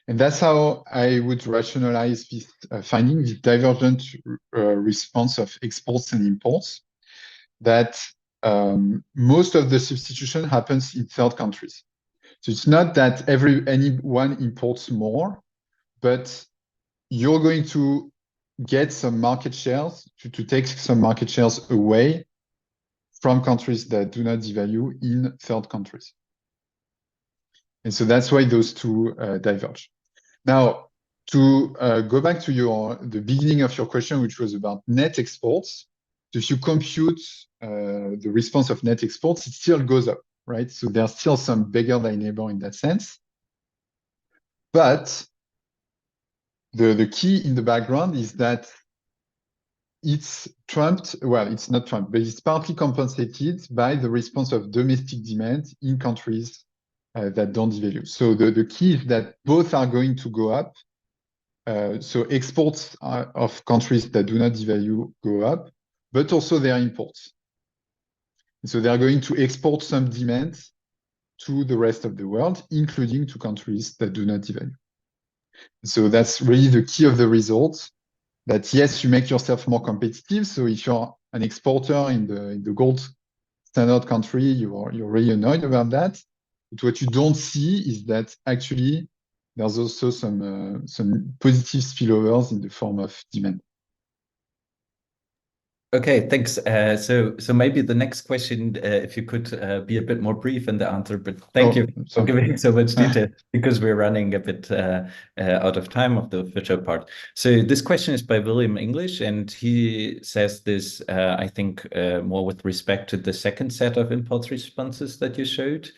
And that's how I would rationalize this finding, the divergent response of exports and imports, that most of the substitution happens in third countries. So it's not that anyone imports more, but you're going to get some market shares, to take some market shares away from countries that do not devalue in third countries. And so that's why those two diverge. Now, to go back to the beginning of your question, which was about net exports. So if you compute the response of net exports, it still goes up, right? So there's still some Beggar than Neighbour in that sense. But the key in the background is that it's trumped, well, it's not trumped, but it's partly compensated by the response of domestic demand in countries that don't devalue. So the key is that both are going to go up. So exports of countries that do not devalue go up, but also their imports. So they are going to export some demand to the rest of the world, including to countries that do not devalue. So that's really the key of the results, that yes, you make yourself more competitive. So if you're an exporter in the gold standard country, you're really annoyed about that. But what you don't see is that actually there's also some positive spillovers in the form of demand. Okay, thanks. So maybe the next question, if you could be a bit more brief in the answer, but thank you for giving so much detail because we're running a bit out of time of the official part. So this question is by William English, and he says this, I think, more with respect to the second set of impulse responses that you showed,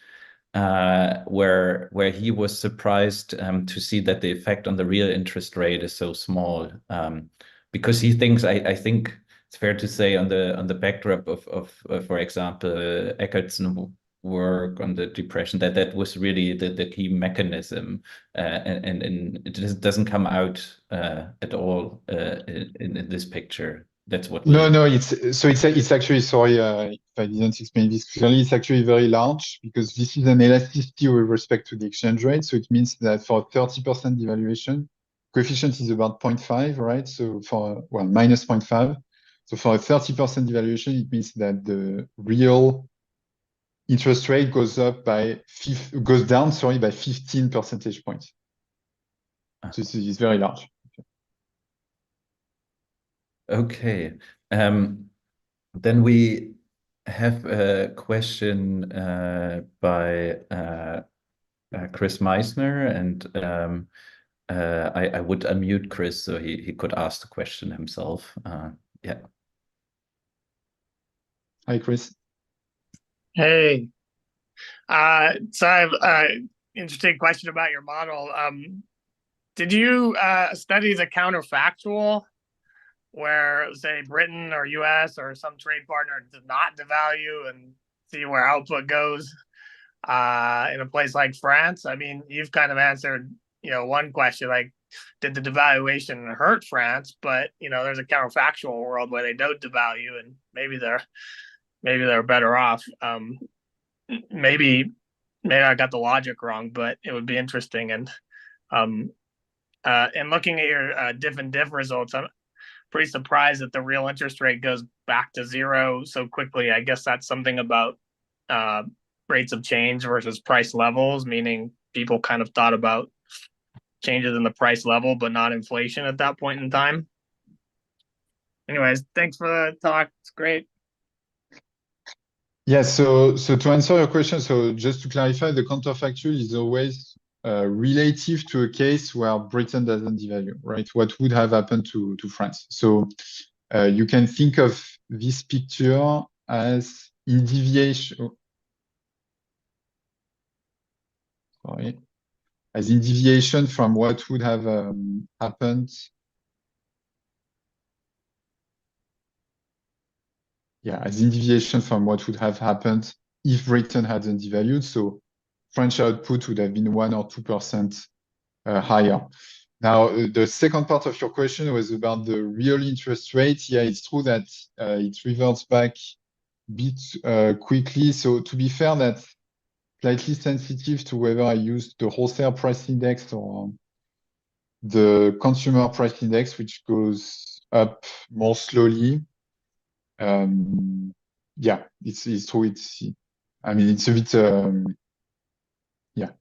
where he was surprised to see that the effect on the real interest rate is so small, because he thinks, I think, it's fair to say on the backdrop of for example, Eckert's work on the depression, that was really the key mechanism, and it doesn't come out at all in this picture. That's what No, it's actually, sorry if I didn't explain this clearly, it's actually very large because this is an elasticity with respect to the exchange rate. So it means that for 30% devaluation, coefficient is about 0.5, right? So minus 0.5. So for a 30% devaluation, it means that the real interest rate goes down by 15 percentage points. So it's very large. Okay. Then we have a question by Chris Meissner, and I would unmute Chris so he could ask the question himself. Yeah. Hi, Chris. Hey. So I have an interesting question about your model. Did you study the counterfactual where, say, Britain or US or some trade partner does not devalue and see where output goes in a place like France? I mean, you've kind of answered one question like, did the devaluation hurt France? But there's a counterfactual world where they don't devalue, and maybe they're better off. Maybe I got the logic wrong, but it would be interesting. And looking at your diff results, I'm pretty surprised that the real interest rate goes back to zero so quickly. I guess that's something about rates of change versus price levels, meaning people kind of thought about changes in the price level, but not inflation at that point in time. Anyways, thanks for the talk. It's great. Yeah, so to answer your question, so just to clarify, the counterfactual is always relative to a case where Britain doesn't devalue, right? What would have happened to France? So you can think of this picture as in deviation. As in deviation from what would have happened. Yeah, as in deviation from what would have happened if Britain hadn't devalued. So French output would have been 1 or 2% higher. Now, the second part of your question was about the real interest rate. Yeah, it's true that it reverts back a bit quickly. So to be fair, that's slightly sensitive to whether I use the wholesale price index or the consumer price index, which goes up more slowly. Yeah, it's true. It's a bit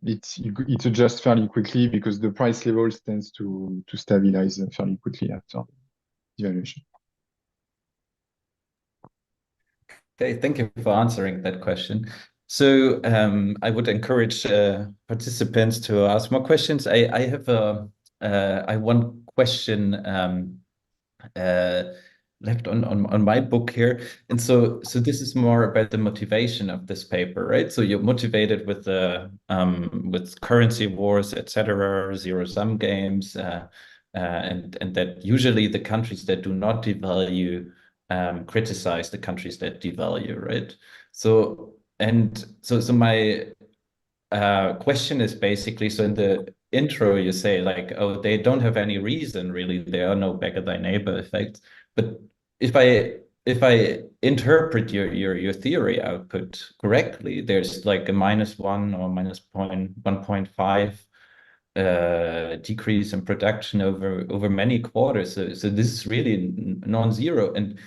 it adjusts fairly quickly because the price levels tends to stabilize fairly quickly after devaluation. Okay, thank you for answering that question. So I would encourage participants to ask more questions. I have one question left on my book here, and so this is more about the motivation of this paper, right? So you're motivated with the with currency wars, etc., zero-sum games, and that usually the countries that do not devalue criticize the countries that devalue, right? So my question is basically, so in the intro you say like, oh, they don't have any reason really, there are no Beggar thy neighbor effects. But if I interpret your theory output correctly, there's like a -1 or -1.5 decrease in production over many quarters. So this is really non-zero, and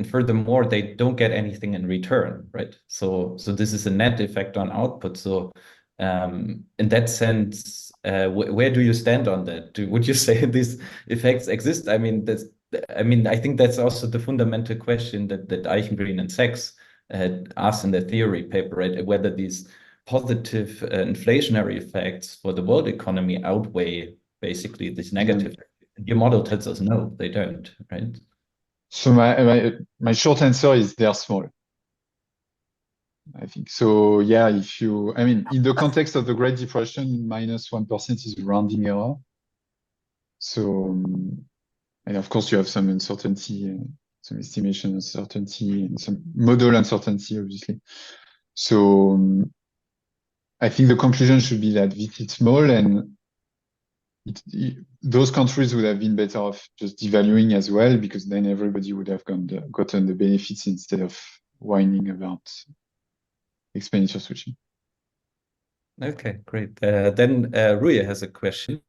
furthermore, they don't get anything in return, right? So this is a net effect on output. So in that sense, where do you stand on that? Would you say these effects exist? I mean, I think that's also the fundamental question that Eichengreen and Sachs asked in their theory paper, right? Whether these positive inflationary effects for the world economy outweigh basically these negative. Your model tells us no, they don't, right? So my short answer is they're small. I think so. Yeah, in the context of the Great Depression, -1% is a rounding error. So, and of course, you have some uncertainty, some estimation uncertainty, and some model uncertainty, obviously. So, I think the conclusion should be that this is small, and those countries would have been better off just devaluing as well, because then everybody would have gotten the benefits instead of whining about expenditure switching. Okay, great. Then Rui has a question.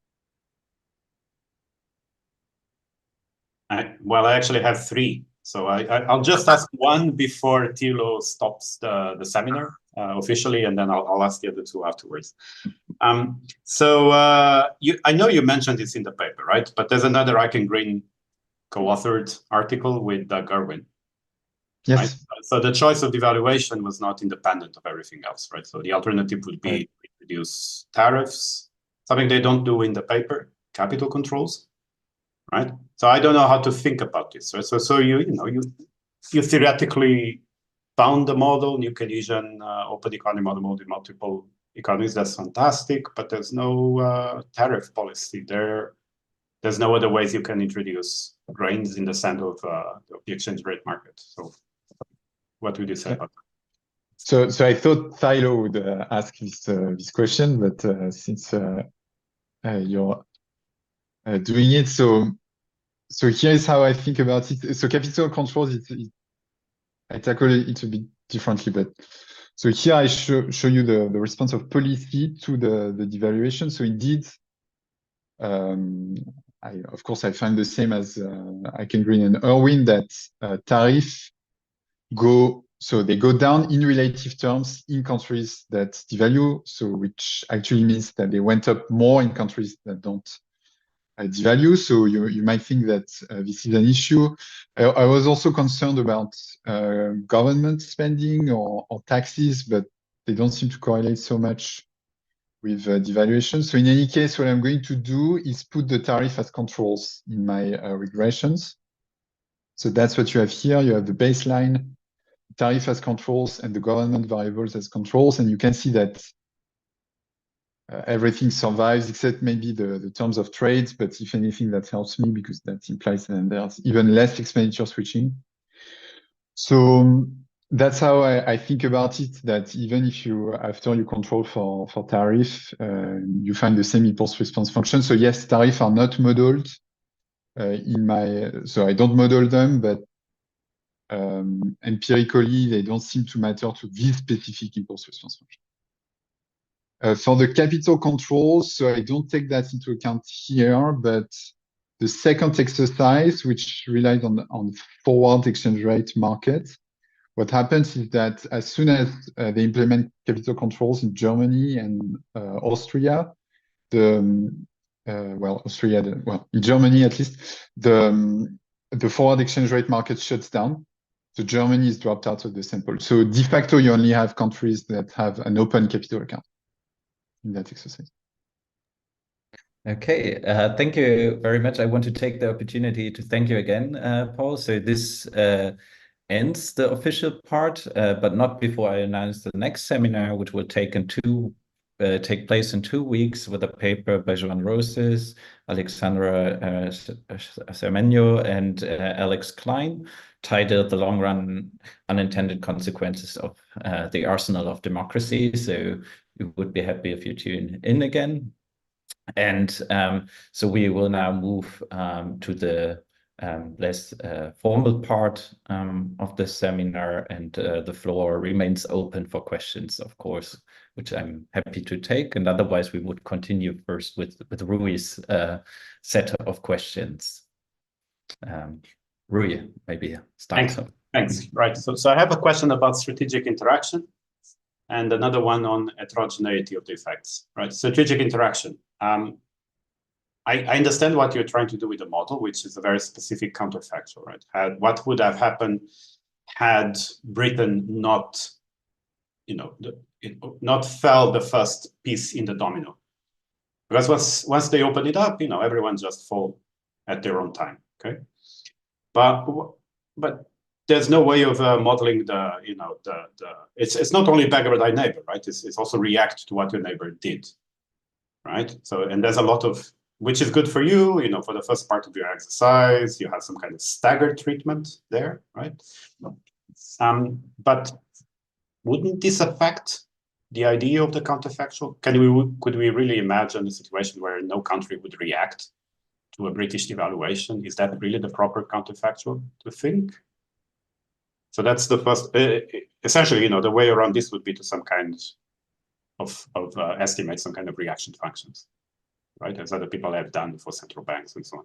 I actually have three. So I'll just ask one before Thilo stops the seminar officially, and then I'll ask the other two afterwards. I know you mentioned this in the paper, right? But there's another Eichengreen co-authored article with Gerwin. Yes. Right? So the choice of devaluation was not independent of everything else, right? So the alternative would be reduce tariffs, something they don't do in the paper, capital controls, right? So I don't know how to think about this, right? So you theoretically found the model, new Keynesian open economy model with multiple economies. That's fantastic, but there's no tariff policy there. There's no other ways you can introduce grains in the center of the exchange rate market. So what would you say about that? So I thought Thilo would ask this question, but since you're doing it. So here is how I think about it. So capital controls, I tackle it a bit differently, but so here I show you the response of policy to the devaluation. So indeed, of course, I find the same as Eikengreen and Irwin that tariff they go down in relative terms in countries that devalue. So which actually means that they went up more in countries that don't devalue. So you might think that this is an issue. I was also concerned about government spending or taxes, but they don't seem to correlate so much with devaluation. So in any case, what I'm going to do is put the tariff as controls in my regressions. So that's what you have here. You have the baseline tariff as controls and the government variables as controls. And you can see that everything survives except maybe the terms of trade, but if anything, that helps me because that implies that there's even less expenditure switching. So that's how I think about it, that even if after you control for tariff, you find the same impulse response function. So yes, tariff are not modeled so I don't model them, but empirically, they don't seem to matter to this specific impulse response function. For the capital controls, so I don't take that into account here, but the second exercise, which relies on forward exchange rate market, what happens is that as soon as they implement capital controls in Germany and Austria, in Germany at least, the forward exchange rate market shuts down. So Germany is dropped out of the sample. So de facto, you only have countries that have an open capital account in that exercise. Okay, thank you very much. I want to take the opportunity to thank you again, Paul. So this ends the official part, but not before I announce the next seminar, which will take place in 2 weeks with a paper by Joan Roses, Alexandra Cermeño, and Alex Klein, titled "The Long Run Unintended Consequences of the Arsenal of Democracy." So we would be happy if you tune in again. And so we will now move to the less formal part of the seminar, and the floor remains open for questions, of course, which I'm happy to take. And otherwise, we would continue first with Rui's set of questions. Rui, maybe start. Thanks. Right. So I have a question about strategic interaction and another one on heterogeneity of the effects. Right. Strategic interaction. I understand what you're trying to do with the model, which is a very specific counterfactual, right? What would have happened had Britain not, not fell the first piece in the domino? Because once they open it up, everyone just fall at their own time. Okay, but there's no way of modeling it's not only Beggar by Neighbour, right? It's also react to what your neighbor did, right? So, and there's a lot of, which is good for you, for the first part of your exercise, you have some kind of staggered treatment there, right? But wouldn't this affect the idea of the counterfactual? Could we really imagine a situation where no country would react to a British devaluation? Is that really the proper counterfactual to think? So that's the first, essentially, the way around this would be to some kind of estimate some kind of reaction functions, right? As other people have done for central banks and so on.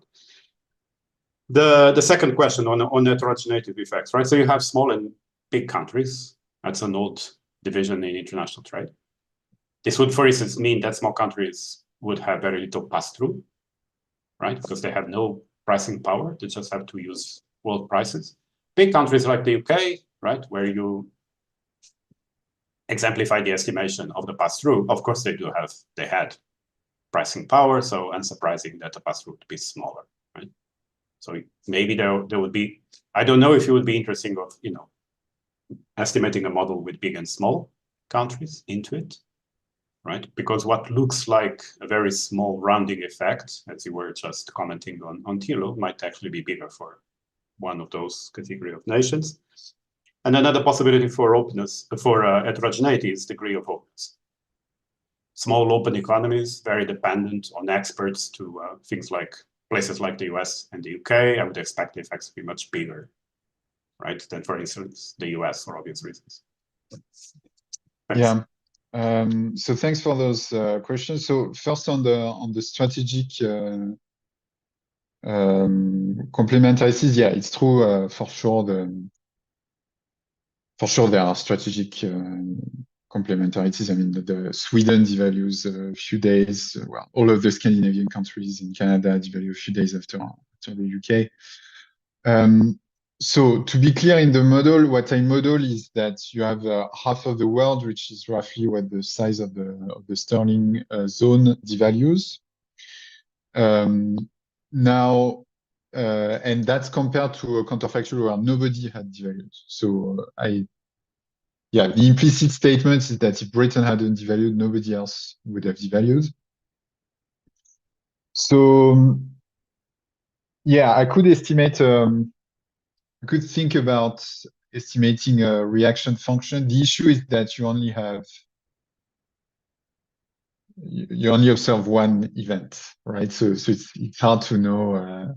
The second question on heterogeneity of effects, right? So you have small and big countries. That's an old division in international trade. This would, for instance, mean that small countries would have very little pass-through, right? Because they have no pricing power. They just have to use world prices. Big countries like the UK, right, where you exemplify the estimation of the pass-through, of course they had pricing power, so unsurprising that the pass-through would be smaller, right? So maybe there would be, I don't know if it would be interesting of, estimating a model with big and small countries into it, right? Because what looks like a very small rounding effect, as you were just commenting on Thilo, might actually be bigger for one of those category of nations. And another possibility for openness, for heterogeneity, is degree of openness. small open economies, very dependent on exports to things like places like the US and the UK, I would expect the effects to be much bigger, right, than, for instance, the US for obvious reasons. Thanks. Yeah. So thanks for those questions. So first on the strategic complementarities, yeah, it's true for sure. There are strategic complementarities. I mean, the Sweden devalues a few days. Well, all of the Scandinavian countries in Canada devalue a few days after the UK. So to be clear, in the model, what I model is that you have half of the world, which is roughly what the size of the sterling zone devalues. Now, and that's compared to a counterfactual where nobody had devalued. So yeah, the implicit statement is that if Britain hadn't devalued, nobody else would have devalued. So yeah, I could estimate. I could think about estimating a reaction function. The issue is that you only observe one event, right? So it's hard to know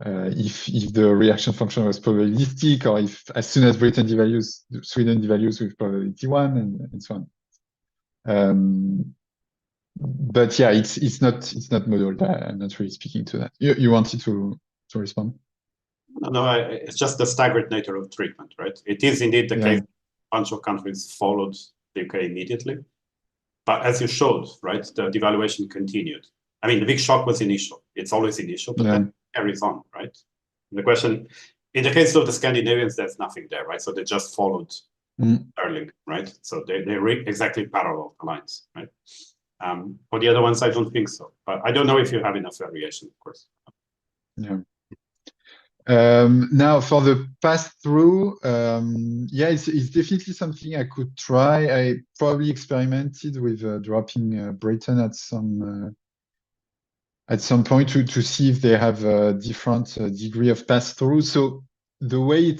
if the reaction function was probabilistic, or if as soon as Britain devalues, Sweden devalues with probability 1, and so on. But yeah, it's not modeled. I'm not really speaking to that. You wanted to respond? No, it's just the staggered nature of treatment, right? It is indeed the case. A bunch of countries followed the UK immediately, but as you showed, right, the devaluation continued. I mean, the big shock was initial. It's always initial, but then it carries on, right? And the question, in the case of the Scandinavians, there's nothing there, right? So they just followed sterling, right? So they're exactly parallel lines, right? For the other ones, I don't think so, but I don't know if you have enough variation, of course. Yeah. Now for the pass-through, yeah, it's definitely something I could try. I probably experimented with dropping Britain at some point to see if they have a different degree of pass-through. So the way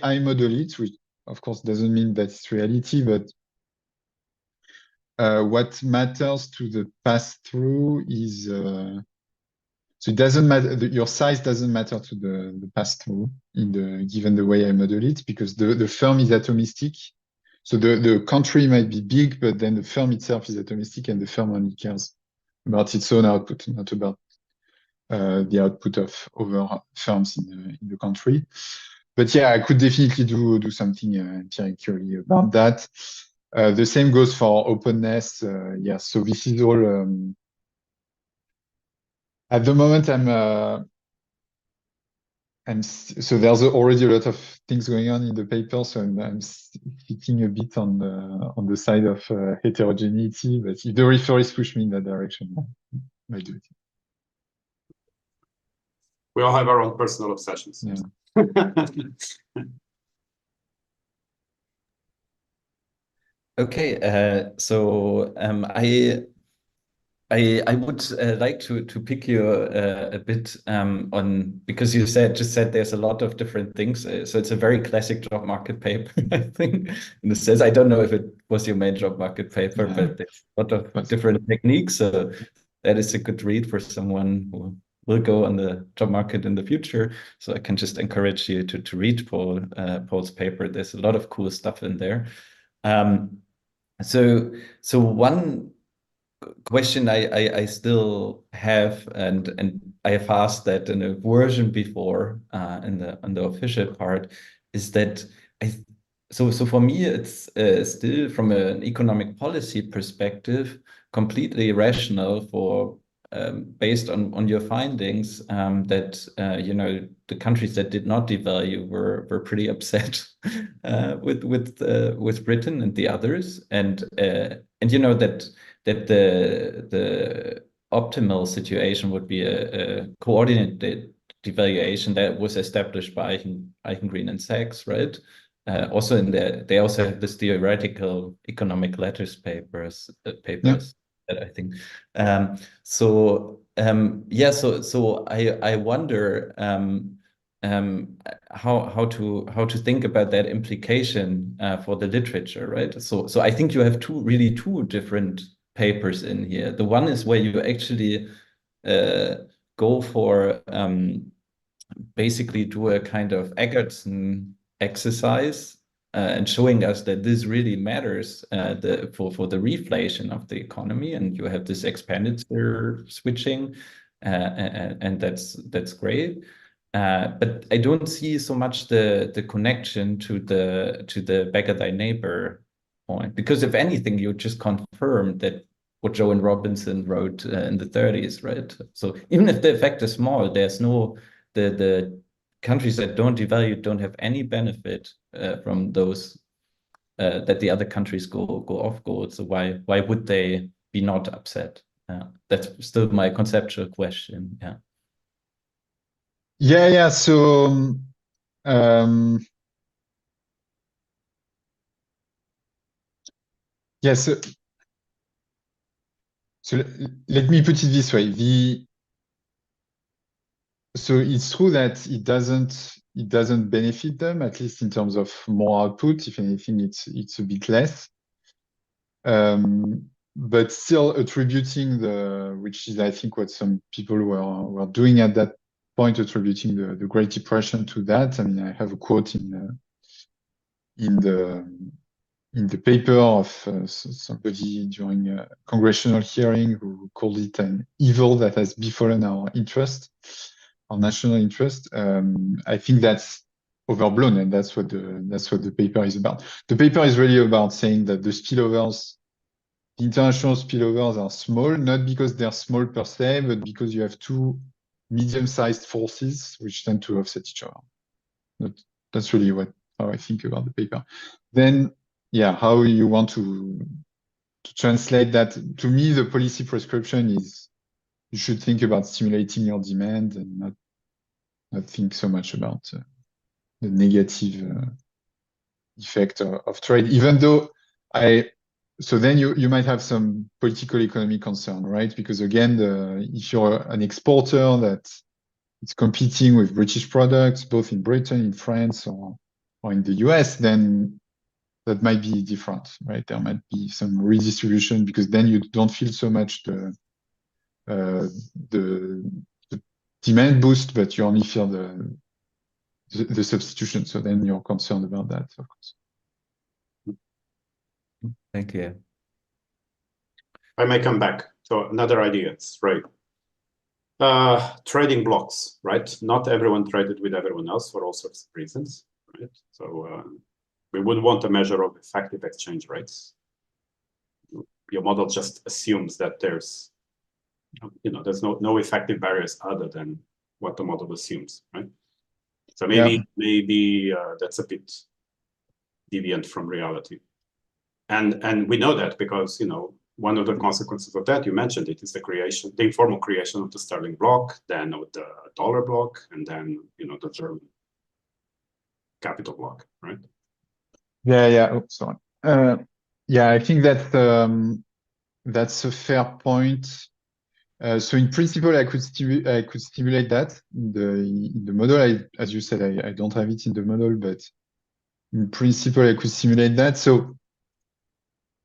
I model it, which of course doesn't mean that it's reality, but what matters to the pass-through is so it doesn't matter. Your size doesn't matter to the pass-through given the way I model it, because the firm is atomistic. So the country might be big, but then the firm itself is atomistic, and the firm only cares about its own output, not about the output of other firms in the country. But yeah, I could definitely do something empirically about that. The same goes for openness. Yeah, so this is all. At the moment, so there's already a lot of things going on in the paper, so I'm sitting a bit on the side of heterogeneity. But if the referees push me in that direction, I might do it. We all have our own personal obsessions. Yeah. Okay, so I would like to pick you a bit on, because you just said there's a lot of different things. So it's a very classic job market paper, I think. In the sense, I don't know if it was your main job market paper, but there's a lot of different techniques. So that is a good read for someone who will go on the job market in the future. So I can just encourage you to read Paul's paper. There's a lot of cool stuff in there. So one question I still have, and I have asked that in a version before in the official part, is that so for me it's still from an economic policy perspective completely rational for based on your findings that the countries that did not devalue were pretty upset with Britain and the others, and that the optimal situation would be a coordinated devaluation that was established by Eichengreen and Sachs, right? Also they also have this theoretical economic letters papers that I think. So I wonder how to think about that implication for the literature, right? So I think you have two different papers in here. The one is where you actually go for basically do a kind of Egerton exercise and showing us that this really matters for the reflation of the economy, and you have this expenditure switching, and that's great. But I don't see so much the connection to the Beggar thy neighbor point, because if anything, you just confirm that what Joe and Robinson wrote in the 30s, right? So even if the effect is small, there's no the countries that don't devalue don't have any benefit from those that the other countries go off gold. So why would they be not upset? That's still my conceptual question. Yeah. Yeah. So yeah. So let me put it this way. So it's true that it doesn't benefit them, at least in terms of more output. If anything, it's a bit less. But still attributing which is I think what some people were doing at that point, attributing the Great Depression to that. I mean, I have a quote in the paper of somebody during a congressional hearing who called it an evil that has befallen our national interest. I think that's overblown, and that's what the paper is about. The paper is really about saying that the international spillovers are small, not because they're small per se, but because you have two medium-sized forces which tend to offset each other. That's really how I think about the paper. Then, yeah, how you want to translate that. To me, the policy prescription is you should think about stimulating your demand and not think so much about the negative effect of trade, even though so then you might have some political economy concern, right? Because again, if you're an exporter that is competing with British products, both in Britain, in France, or in the US, then that might be different, right? There might be some redistribution, because then you don't feel so much the demand boost, but you only feel the substitution. So then you're concerned about that, of course. Thank you. I may come back to another idea. It's right. Trading blocks, right? Not everyone traded with everyone else for all sorts of reasons, right? So we would want a measure of effective exchange rates. Your model just assumes that there's no effective barriers other than what the model assumes, right? So maybe that's a bit deviant from reality. And we know that because, one of the consequences of that, you mentioned it, is the informal creation of the sterling block, then of the dollar block, and then, the German capital block, right? Yeah. Oh, sorry. Yeah, I think that's a fair point. So in principle, I could stimulate that in the model. As you said, I don't have it in the model, but in principle, I could simulate that. So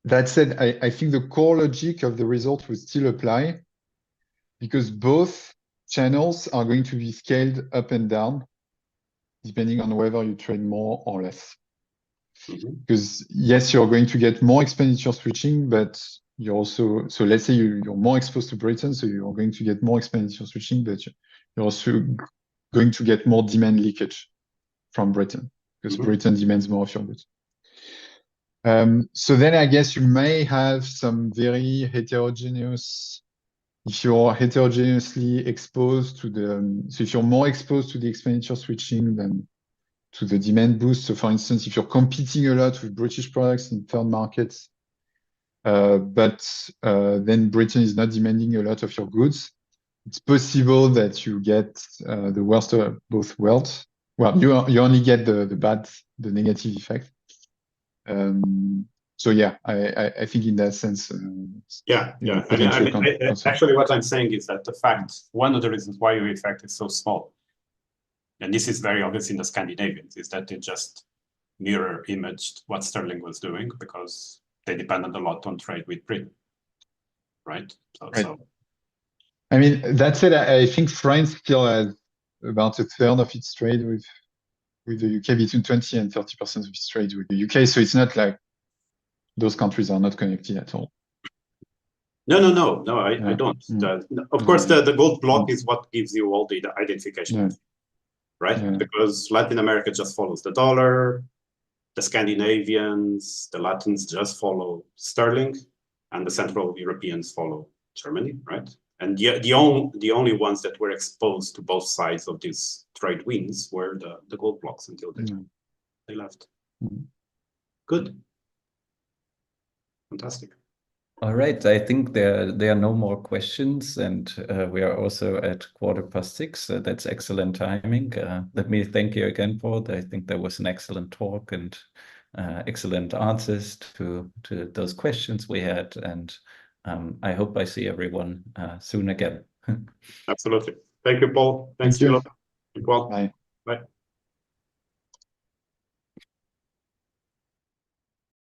that said, I think the core logic of the result would still apply, because both channels are going to be scaled up and down depending on whether you trade more or less. Because yes, you're going to get more expenditure switching, but you're also, so let's say you're more exposed to Britain, so you're going to get more expenditure switching, but you're also going to get more demand leakage from Britain, because Britain demands more of your goods. So then I guess you may have some very heterogeneous, if you're heterogeneously exposed to so if you're more exposed to the expenditure switching than to the demand boost. So for instance, if you're competing a lot with British products in third markets, but then Britain is not demanding a lot of your goods, it's possible that you get the worst of both worlds. Well, you only get the negative effect. So yeah, I think in that sense, yeah. Actually, what I'm saying is that one of the reasons why your effect is so small, and this is very obvious in the Scandinavians, is that they just mirror imaged what sterling was doing, because they depended a lot on trade with Britain. right? So, Right. I mean, that said, I think France still has about a third of its trade with the UK, between 20 and 30% of its trade with the UK. So it's not like those countries are not connected at all. no, I don't. Of course, the gold block is what gives you all the identification, right? Because Latin America just follows the dollar, the Scandinavians, the Latins just follow sterling, and the Central Europeans follow Germany, right? And the only ones that were exposed to both sides of these trade winds were the gold blocks until they left. Good. Fantastic. All right, I think there are no more questions, and we are also at 6:15, so that's excellent timing. Let me thank you again, Paul. I think that was an excellent talk and excellent answers to those questions we had, and I hope I see everyone soon again. Absolutely. Thank you, Paul. Thanks, Thank you. Thilo. Bye. Bye.